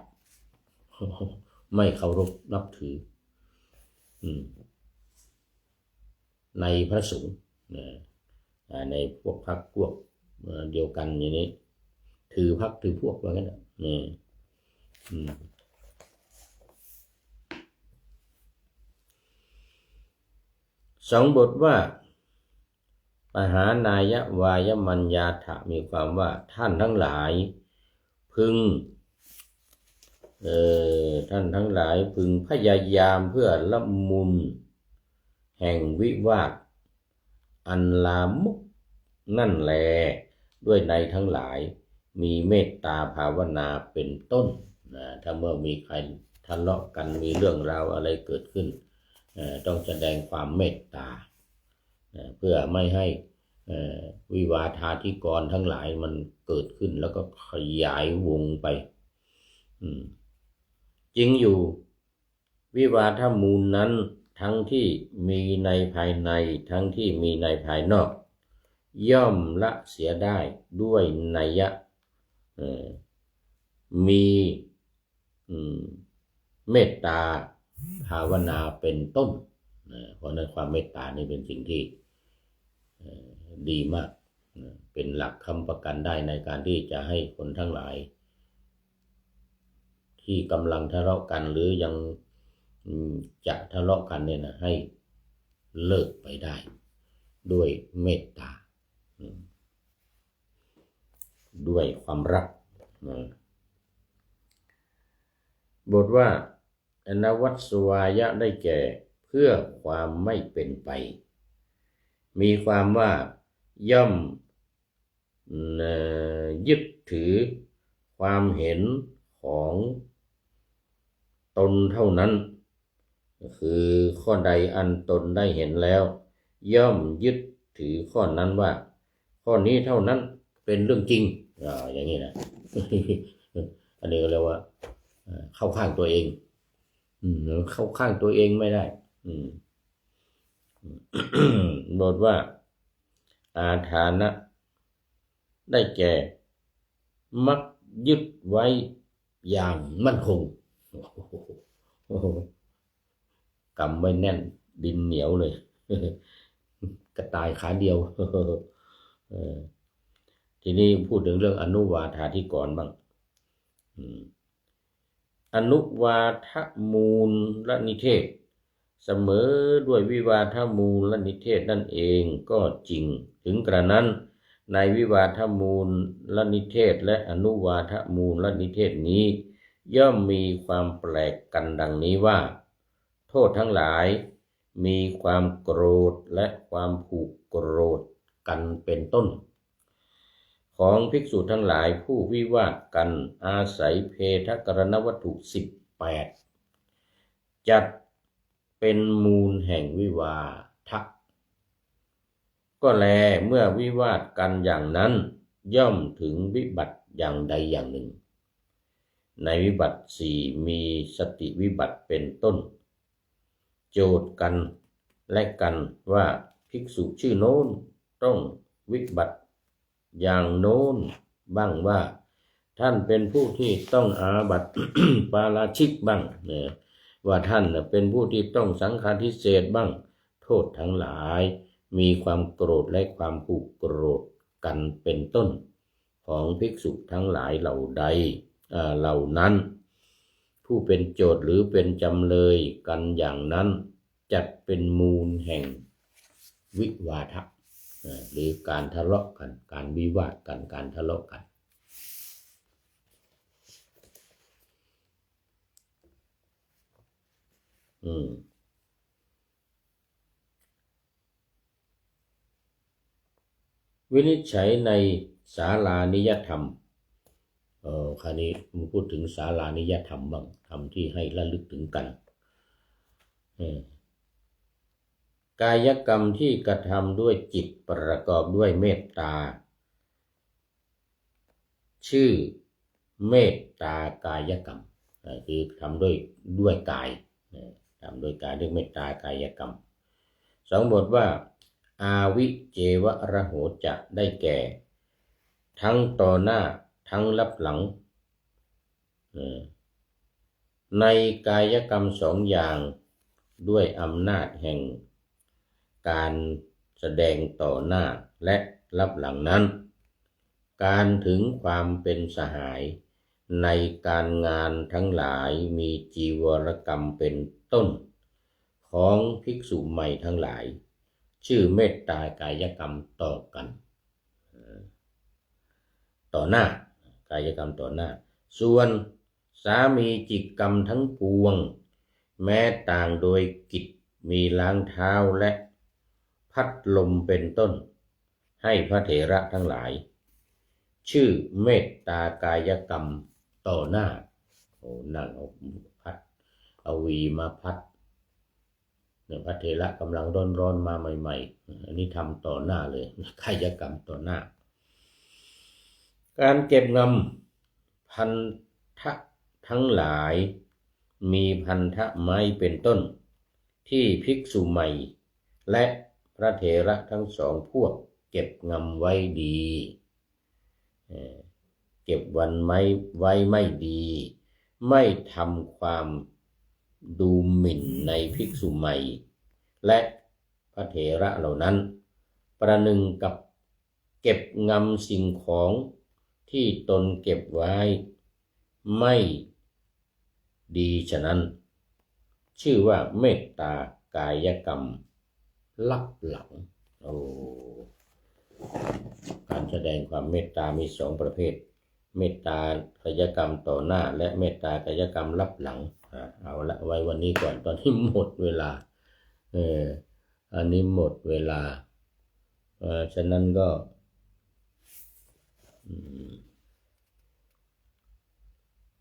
ไม่เคารพนับถือในพระสงฆ์ในพวกพรรคพวกเดียวกันอย่างนี้ถือพรรคถือพวกว่างั้นสองบทว่าปหานายะวายมัญญาถะมีความว่าท่านทั้งหลายพึงพยายามเพื่อละมุนแห่งวิวาทอันลามกนั่นแลด้วยในทั้งหลายมีเมตตาภาวนาเป็นต้นถ้าเมื่อมีใครทะเลาะกันมีเรื่องราวอะไรเกิดขึ้นต้องแสดงความเมตตาเพื่อไม่ให้วิวาทาธิกรทั้งหลายมันเกิดขึ้นแล้วก็ขยายวงไปจริงอยู่วิวาทมูลนั้นทั้งที่มีในภายในทั้งที่มีในภายนอกย่อมละเสียได้ด้วยนัยยะมีเมตตาภาวนาเป็นต้นเพราะนั้นความเมตตานี่เป็นสิ่งที่ดีมากเป็นหลักค้ำประกันได้ในการที่จะให้คนทั้งหลายที่กำลังทะเลาะกันหรือยังจะทะเลาะกันเนี่ยนะให้เลิกไปได้ด้วยเมตตาด้วยความรักบทว่าอนวัตสวายะได้แก่เพื่อความไม่เป็นไปมีความว่าย่อมยึดถือความเห็นของตนเท่านั้นคือข้อใดอันตนได้เห็นแล้วย่อมยึดถือข้อนั้นว่าข้อนี้เท่านั้นเป็นเรื่องจริงอย่างนี้นะ อันนี้ก็เรียกว่าเข้าข้างตัวเองเข้าข้างตัวเองไม่ได้บทว่าอาฐานะได้แก่มักยึดไว้อย่างมั่นคงกำไว้แน่นดินเหนียวเลยกระต่ายขาเดียวทีนี้พูดถึงเรื่องอนุวาทาธิกรบ้างอนุวาทมูลนิเทศเสมอด้วยวิวาทมูลนิเทศนั่นเองก็จริงถึงกระนั้นในวิวาทมูลนิเทศและอนุวาทมูลนิเทศนี้ย่อมมีความแปลกกันดังนี้ว่า โทษทั้งหลายมีความโกรธและความผูกโกรธกันเป็นต้นของภิกษุทั้งหลายผู้วิวาทกันอาศัยเพทกรณวัตถุ18จัดเป็นมูลแห่งวิวาทะก็แลเมื่อวิวาทกันอย่างนั้นย่อมถึงวิบัติอย่างใดอย่างหนึ่งในวิบัติสี่มีสติวิบัติเป็นต้นโจทย์กันและกันว่าภิกษุชื่อโน้นต้องวิบัติอย่างโน้นบ้างว่าท่านเป็นผู้ที่ต้องอาบัติ ปาราชิกบ้างเนี่ยว่าท่านเป็นผู้ที่ต้องสังฆาทิเศษบ้างโทษทั้งหลายมีความโกรธและความผูกโกรธกันเป็นต้นของภิกษุทั้งหลายเหล่าใดเหล่านั้นผู้เป็นโจทย์หรือเป็นจำเลยกันอย่างนั้นจัดเป็นมูลแห่งวิวาทะหรือการทะเลาะกันการวิวาทกันการทะเลาะกันวินิจฉัยในศาลานิยธรรมคราวนี้มึงพูดถึงศาลานิยธรรมบ้างธรรมที่ให้ระลึกถึงกันกายกรรมที่กระทำด้วยจิตประกอบด้วยเมตตาชื่อเมตตากายกรรมคือทำด้วยกายทำด้วยกายเรียกเมตตากายกรรมสองบทว่าอาวิเจวระโหจะได้แก่ทั้งต่อหน้าทั้งลับหลังในกายกรรมสองอย่างด้วยอำนาจแห่งการแสดงต่อหน้าและลับหลังนั้นการถึงความเป็นสหายในการงานทั้งหลายมีจีวรกรรมเป็นต้นของภิกษุใหม่ทั้งหลายชื่อเมตตากายกรรมต่อกันต่อหน้ากายกรรมต่อหน้าส่วนสามีจิกกรรมทั้งปวงแม้ต่างโดยกิจมีล้างเท้าและพัดลมเป็นต้นให้พระเถระทั้งหลายชื่อเมตตากายกรรมต่อหน้านั่งเอาพัดเอาวีมาพัดเนี่ยพระเถระกำลังร้อนมาใหม่ๆอันนี้ทำต่อหน้าเลยกายกรรมต่อหน้าการเก็บงำพันธะทั้งหลายมีพันธะไม้เป็นต้นที่ภิกษุใหม่และพระเถระทั้งสองพวกเก็บงำไว้ดีเก็บวันไว้ไม่ดีไม่ทำความดูหมิ่นในภิกษุใหม่และพระเถระเหล่านั้นประหนึ่งกับเก็บงำสิ่งของที่ตนเก็บไว้ไม่ดีฉะนั้นชื่อว่าเมตตากายกรรมลับหลังการแสดงความเมตตามีสองประเภทเมตตากายกรรมต่อหน้าและเมตตากายกรรมลับหลังเอาละไว้วันนี้ก่อนตอนนี้หมดเวลาอันนี้หมดเวลาฉะนั้นก็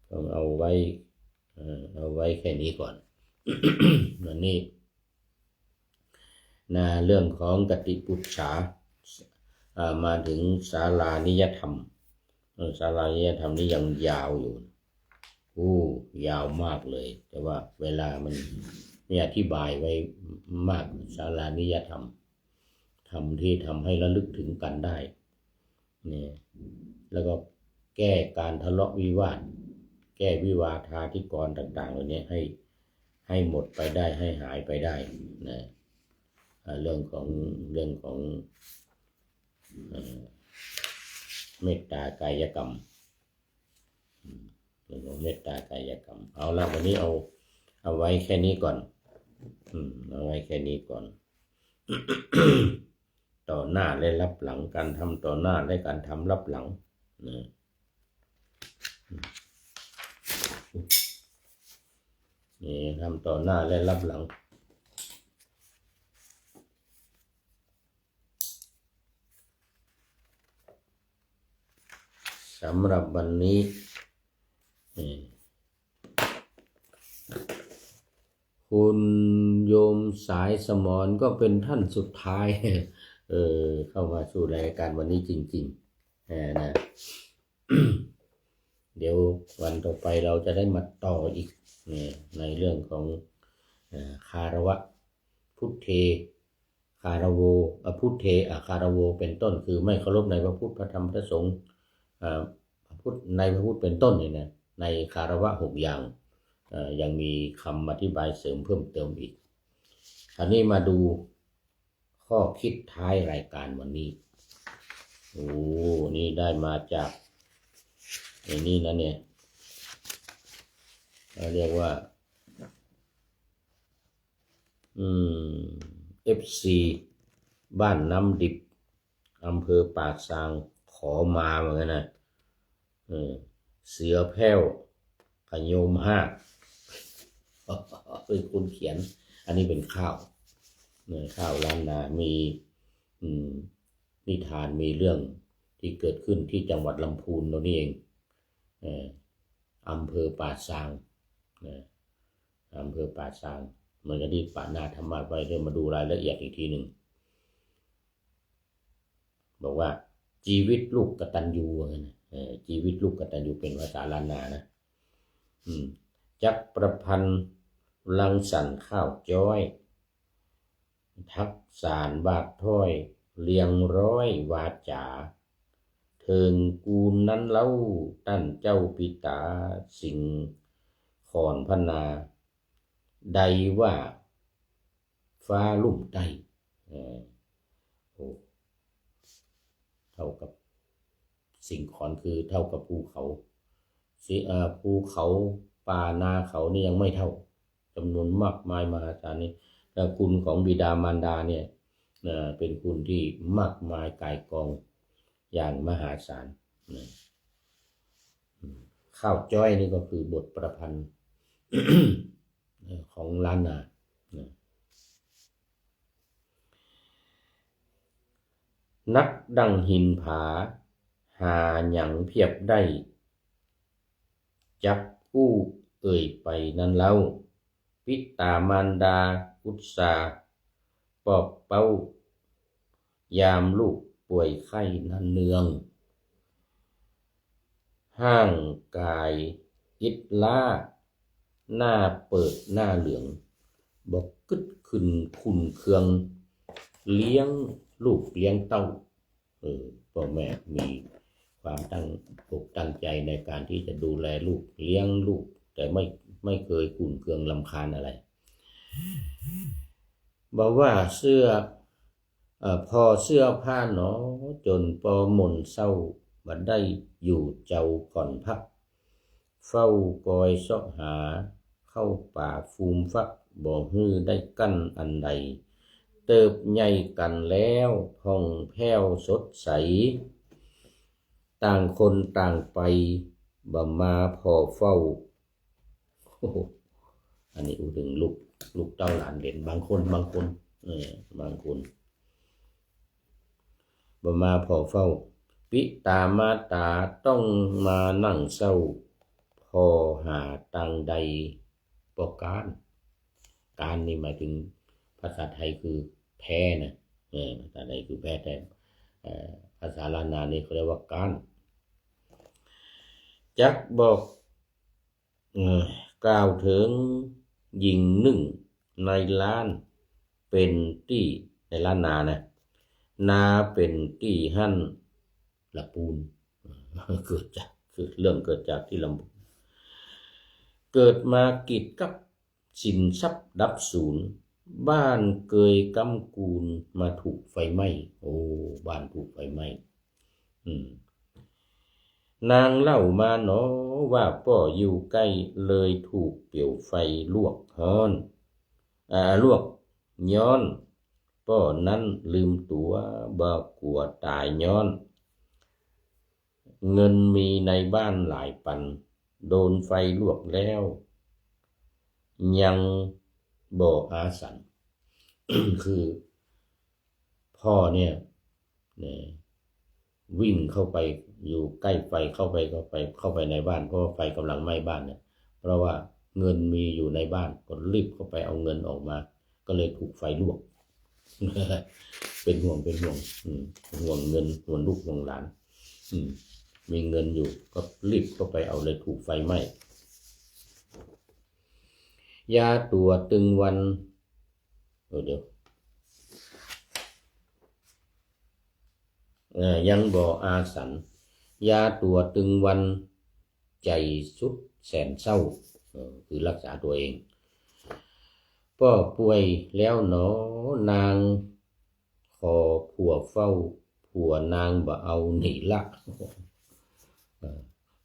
ต้องเอาไว้แค่นี้ก่อน วันนี้เรื่องของกติปุจฉามาถึงศาลานิยธรรมศาลานิยธรรมนี้ยังยาวอยู่ยาวมากเลยแต่ว่าเวลามันมีอธิบายไว้มากศาลานิยธรรมธรรมที่ทำให้ระลึกถึงกันได้เนี่ยแล้วก็แก้การทะเลาะวิวาทแก้วิวาทาธิกรต่างๆเหล่านี้ให้หมดไปได้ให้หายไปได้นะเรื่องของเมตตากายกรรมเรื่องของเมตตากายกรรมเอาละวันนี้เอาไว้แค่นี้ก่อนเอาไว้แค่นี้ก่อน ต่อหน้าและรับหลังการทำต่อหน้าและการทำรับหลังนะ นี่ทำต่อหน้าและรับหลังสำหรับวันนี้คุณโยมสายสมรก็เป็นท่านสุดท้ายเข้ามาสู่รายการวันนี้จริงๆนะ เดี๋ยววันต่อไปเราจะได้มาต่ออีกในเรื่องของคารวะพุทเทคารโวพุทเทคารโวเป็นต้นคือไม่เคารพในพระพุทธพระธรรมพระสงฆ์พระพุทธในพระพุทธเป็นต้นเนี่ยนะในคารวะ6อย่างยังมีคำอธิบายเสริมเพิ่มเติมอีกคราวนี้มาดูข้อคิดท้ายรายการวันนี้นี่ได้มาจากนี่นะเนี่ยเรียกว่าFC บ้านน้ำดิบอำเภอปากซางขอมาเหมือนกันนะเสือแพ้วขยมห้าเป็นคนเขียนอันนี้เป็นข้าวล้านนามีนิทานมีเรื่องที่เกิดขึ้นที่จังหวัดลำพูนตัวนี้เองอำเภอป่าซางอำเภอป่าซางเหมือนกับที่ป่านาธรรมะไว้เดี๋ยวมาดูรายละเอียดอีกทีหนึ่งบอกว่าชีวิตลูกกตัญญูชีวิตลูกกตัญญูเป็นภาษาล้านนานะจักประพันธ์ลังสรรค์ข้าวจ้อยทักษานบาทถ้อยเลียงร้อยวาจาเทิงกูลนั้นเล่าตั้นเจ้าปิตาสิ่งขอนพนาใดว่าฟ้าลุ่มใต้เท่ากับสิ่งขอนคือเท่ากับภูเขาภูเขาป่านาเขานี่ยังไม่เท่าจำนวนมากมายมหาศาลนี้คุณของบิดามารดาเนี่ยเป็นคุณที่มากมายกายกองอย่างมหาศาลข้าวจ้อยนี่ก็คือบทประพันธ์ ของล้านนานักดังหินผาหาหยังเพียบได้จักผู้เอ่ยไปนั้นเล่าปิตามารดาอุตสาปอบเป้ายามลูกป่วยไข้นันเนืองห้างกายอิดล้าหน้าเปิดหน้าเหลืองบอกกึดขึ้นคุณเครื่องเลี้ยงลูกเลี้ยงเต้าพ่อแม่มีความตั้งใจในการที่จะดูแลลูกเลี้ยงลูกแต่ไม่เคยขุ่นเคืองรำคาญอะไรบอกว่าพอเสื้อผ้าหนอจนปอหม่นเศร้าบัดได้อยู่เจ้าผ่อนพักเฝ้ากอยซอกหาเข้าป่าฟูมฟักบ่ฮื้อได้กั้นอันใดเติบใหญ่กันแล้วผ่องแผ้วสดใสต่างคนต่างไปบ่มาพอเฝ้าอันนี้ถึงลูกเต้าหลานเด่นบางคนบ่มาพอเฝ้าปิตามาตาต้องมานั่งเศร้าพอหาตังใดปการนี่หมายถึงภาษาไทยคือแพ้นะภาษาไทยคือแพ้แต่ภาษาล้านนานี่เขาเรียกว่าการจักบอกกล่าวถึงหญิงหนึ่งในล้านเป็นที่ในล้านนานะนาเป็นที่หั่นละปูนเริ่มเกิดจากที่ลำพูนเกิดมากิดกับสินทรัพย์ดับศูนย์บ้านเกยกำกูลมาถูกไฟไหม้บ้านถูกไฟไหม้นางเล่ามาเนาะว่าพ่ออยู่ใกล้เลยถูกเปลวไฟลวกย้อนพ่อนั้นลืมตัวบ่กลัวตายย้อนเงินมีในบ้านหลายปันโดนไฟลวกแล้ว ยังบ่อาสัน คือพ่อเนี่ยวิ่งเข้าไปอยู่ใกล้ไฟเข้าไปในบ้านเพราะว่าไฟกำลังไหม้บ้านเนี่ยเพราะว่าเงินมีอยู่ในบ้านก็รีบเข้าไปเอาเงินออกมาก็เลยถูกไฟลวก เป็นห่วงห่วงเงินห่วงลูกห่วงหลานมีเงินอยู่ก็รีบเข้าไปเอาเลยถูกไฟไหม้ยาตัวตึงวันเดี๋ยวยังบ่อาสันยาตัวตึงวันใจสุดแสนเศร้าคือรักษาตัวเองพ่อป่วยแล้วหนอนางขอผัวเฝ้าผัวนางบ่เอาหนีละ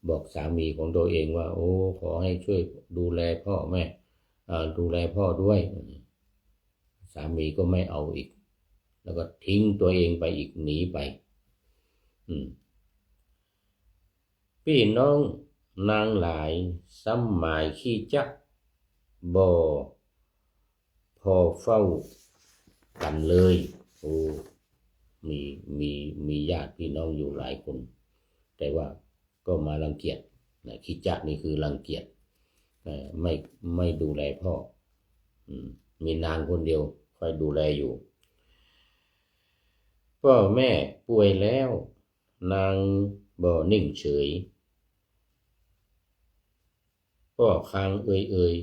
บอกสามีของตัวเองว่าโอ้ขอให้ช่วยดูแลพ่อแม่ดูแลพ่อด้วยสามีก็ไม่เอาอีกแล้วก็ทิ้งตัวเองไปอีกหนีไปพี่น้องนางหลายซ้ำหมายขี้จักบ่พอเฝ้ากันเลยโอ้มีญาติพี่น้องอยู่หลายคนแต่ว่าก็มารังเกียจขี้จักนี่คือรังเกียจไม่ดูแลพ่อมีนางคนเดียวคอยดูแลอยู่พ่อแม่ป่วยแล้วนางบ่นิ่งเฉยพ่อคางเอ่ย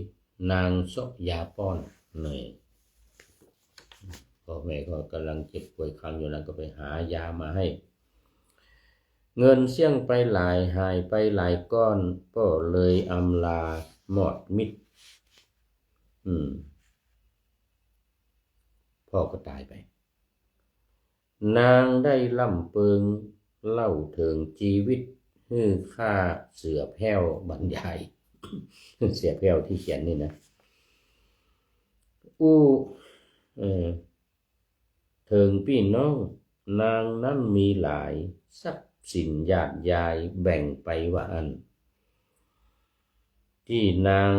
นางซอกยาป้อนเลยพ่อแม่ก็กำลังเจ็บป่วยคางอยู่นั้นก็ไปหายามาให้เงินเสี่ยงไปหลายหายไปหลายก้อนก็เลยอำลาหมดมิดพ่อก็ตายไปนางได้ล่ำเปิงเล่าถึงชีวิตฮือข้าเสือแพ้วบรรยาย เสือแพ้วที่เขียนนี่นะถึงพี่น้องนางนั้นมีหลายทรัพย์สินญาติยายแบ่งไปว่าอันที่นาง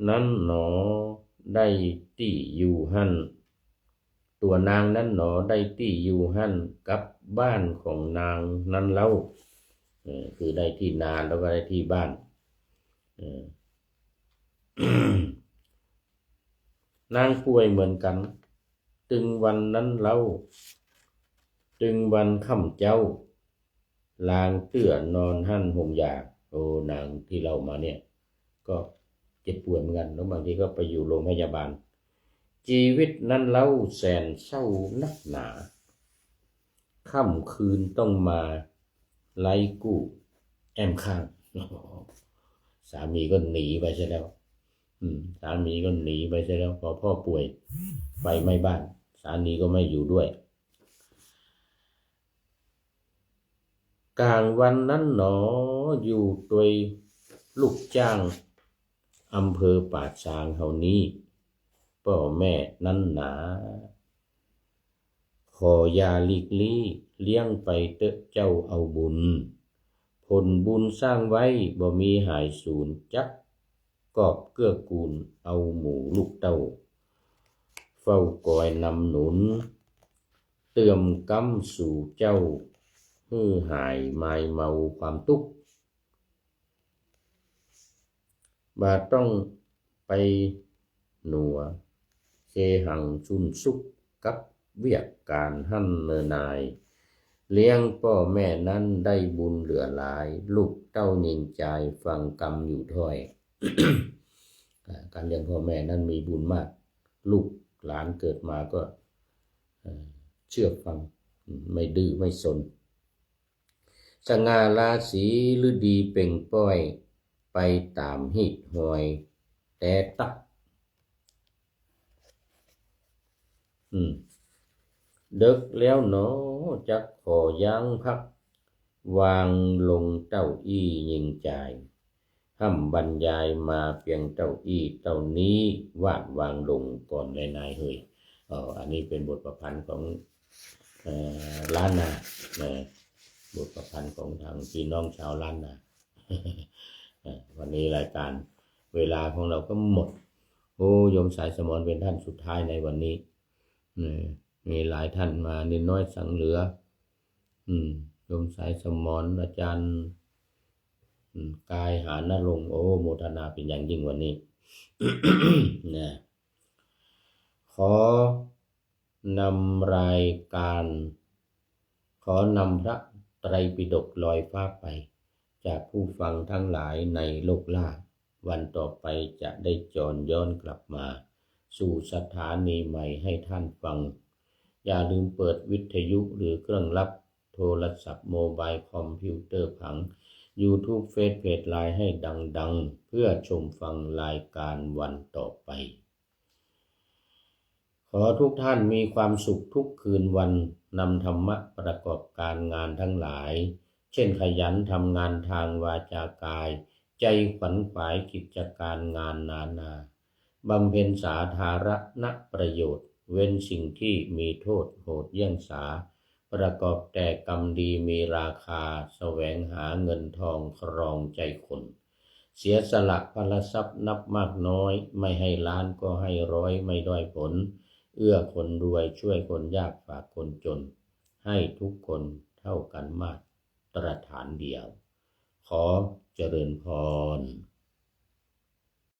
นั้นหนอได้ที่อยู่หั่นตัวนางนั้นหนอได้ที่อยู่หั่นกับบ้านของนางนั้นเล่าคือได้ที่นาแล้วก็ได้ที่บ้านนางป่วยเหมือนกันตึงวันนั้นเล่าตึงวันค่ำเจ้าลางเตื้อนอนหั่นห่มยาโอ้นางที่เรามาเนี่ยก็เจ็บป่วยเหมือนกันแล้วบางทีก็ไปอยู่โรงพยาบาลชีวิตนั้นเล่าแสนเศร้านักหนาค่ำคืนต้องมาไล่กู้แอมข้างสามีก็หนีไปใช่แล้วสามีก็หนีไปใช่แล้วพอพ่อป่วยไฟไหม้บ้านสามีก็ไม่อยู่ด้วยกลางวันนั้นหนออยู่ตัวยลูกจ้างอำเภอป่าช้างเฮานี้พ่อแม่นั้นหนาขอยาลีกลี่เลี้ยงไปเตอะเจ้าเอาบุญผลบุญสร้างไว้บ่มีหายสูญจักกอบเกื้อกูลเอาหมู่ลูกเต้าเฝ้ากอยนำหนุนเติมกำสู่เจ้าฮือหายไม้เมาความทุกข์บาต้องไปหนัวเคหังชุนสุกกับเวียกการหั่นเนนายเลี้ยงพ่อแม่นั้นได้บุญเหลือหลายลูกเต้ายิงใจฟังกรรมอยู่ถ้อย การเลี้ยงพ่อแม่นั้นมีบุญมากลูกหลานเกิดมาก็เชื่อฟังไม่ดื้อไม่สนสง่าราศีฤดีเป่งป้อยไปตามหิดหอยแต่ตักเดึกแล้วหนอจักขอยังพักวางลงเต้าอี้ยิงใจห้ำบรรยายมาเพียงเต้าอี้เต้านี้วาดวางลงก่อนนายเฮยอันนี้เป็นบทประพันธ์ของล้านนาบทประพันธ์ของทางพี่น้องชาวล้านนาวันนี้รายการเวลาของเราก็หมด โอ้โยมสายสมรเป็นท่านสุดท้ายในวันนี้มีหลายท่านมานิดน้อยสังเหลือโยมสายสมรอาจารย์กายหานรงค์โอ้โมทนาเป็นอย่างยิ่งวันนี้ นะขอนำรายการขอนำพระไตรปิฎกลอยฟ้าไปจากผู้ฟังทั้งหลายในโลกล่าวันต่อไปจะได้จรย้อนกลับมาสู่สถานีใหม่ให้ท่านฟังอย่าลืมเปิดวิทยุหรือเครื่องรับโทรศัพท์โมบายคอมพิวเตอร์ผัง YouTube เฟซเพจไลน์ให้ดังๆเพื่อชมฟังรายการวันต่อไปขอทุกท่านมีความสุขทุกคืนวันนำธรรมะประกอบการงานทั้งหลายเช่นขยันทำงานทางวาจากายใจขวัญขวายกิจการงานนานาบำเพ็ญสาธารณประโยชน์เว้นสิ่งที่มีโทษโหดเยี่ยงสาประกอบแต่กรรมดีมีราคาแสวงหาเงินทองครองใจคนเสียสละพลทรัพย์นับมากน้อยไม่ให้ล้านก็ให้ร้อยไม่ด้อยผลเอื้อคนรวยช่วยคนยากฝากคนจนให้ทุกคนเท่ากันมาตรฐานเดียวขอเจริญพร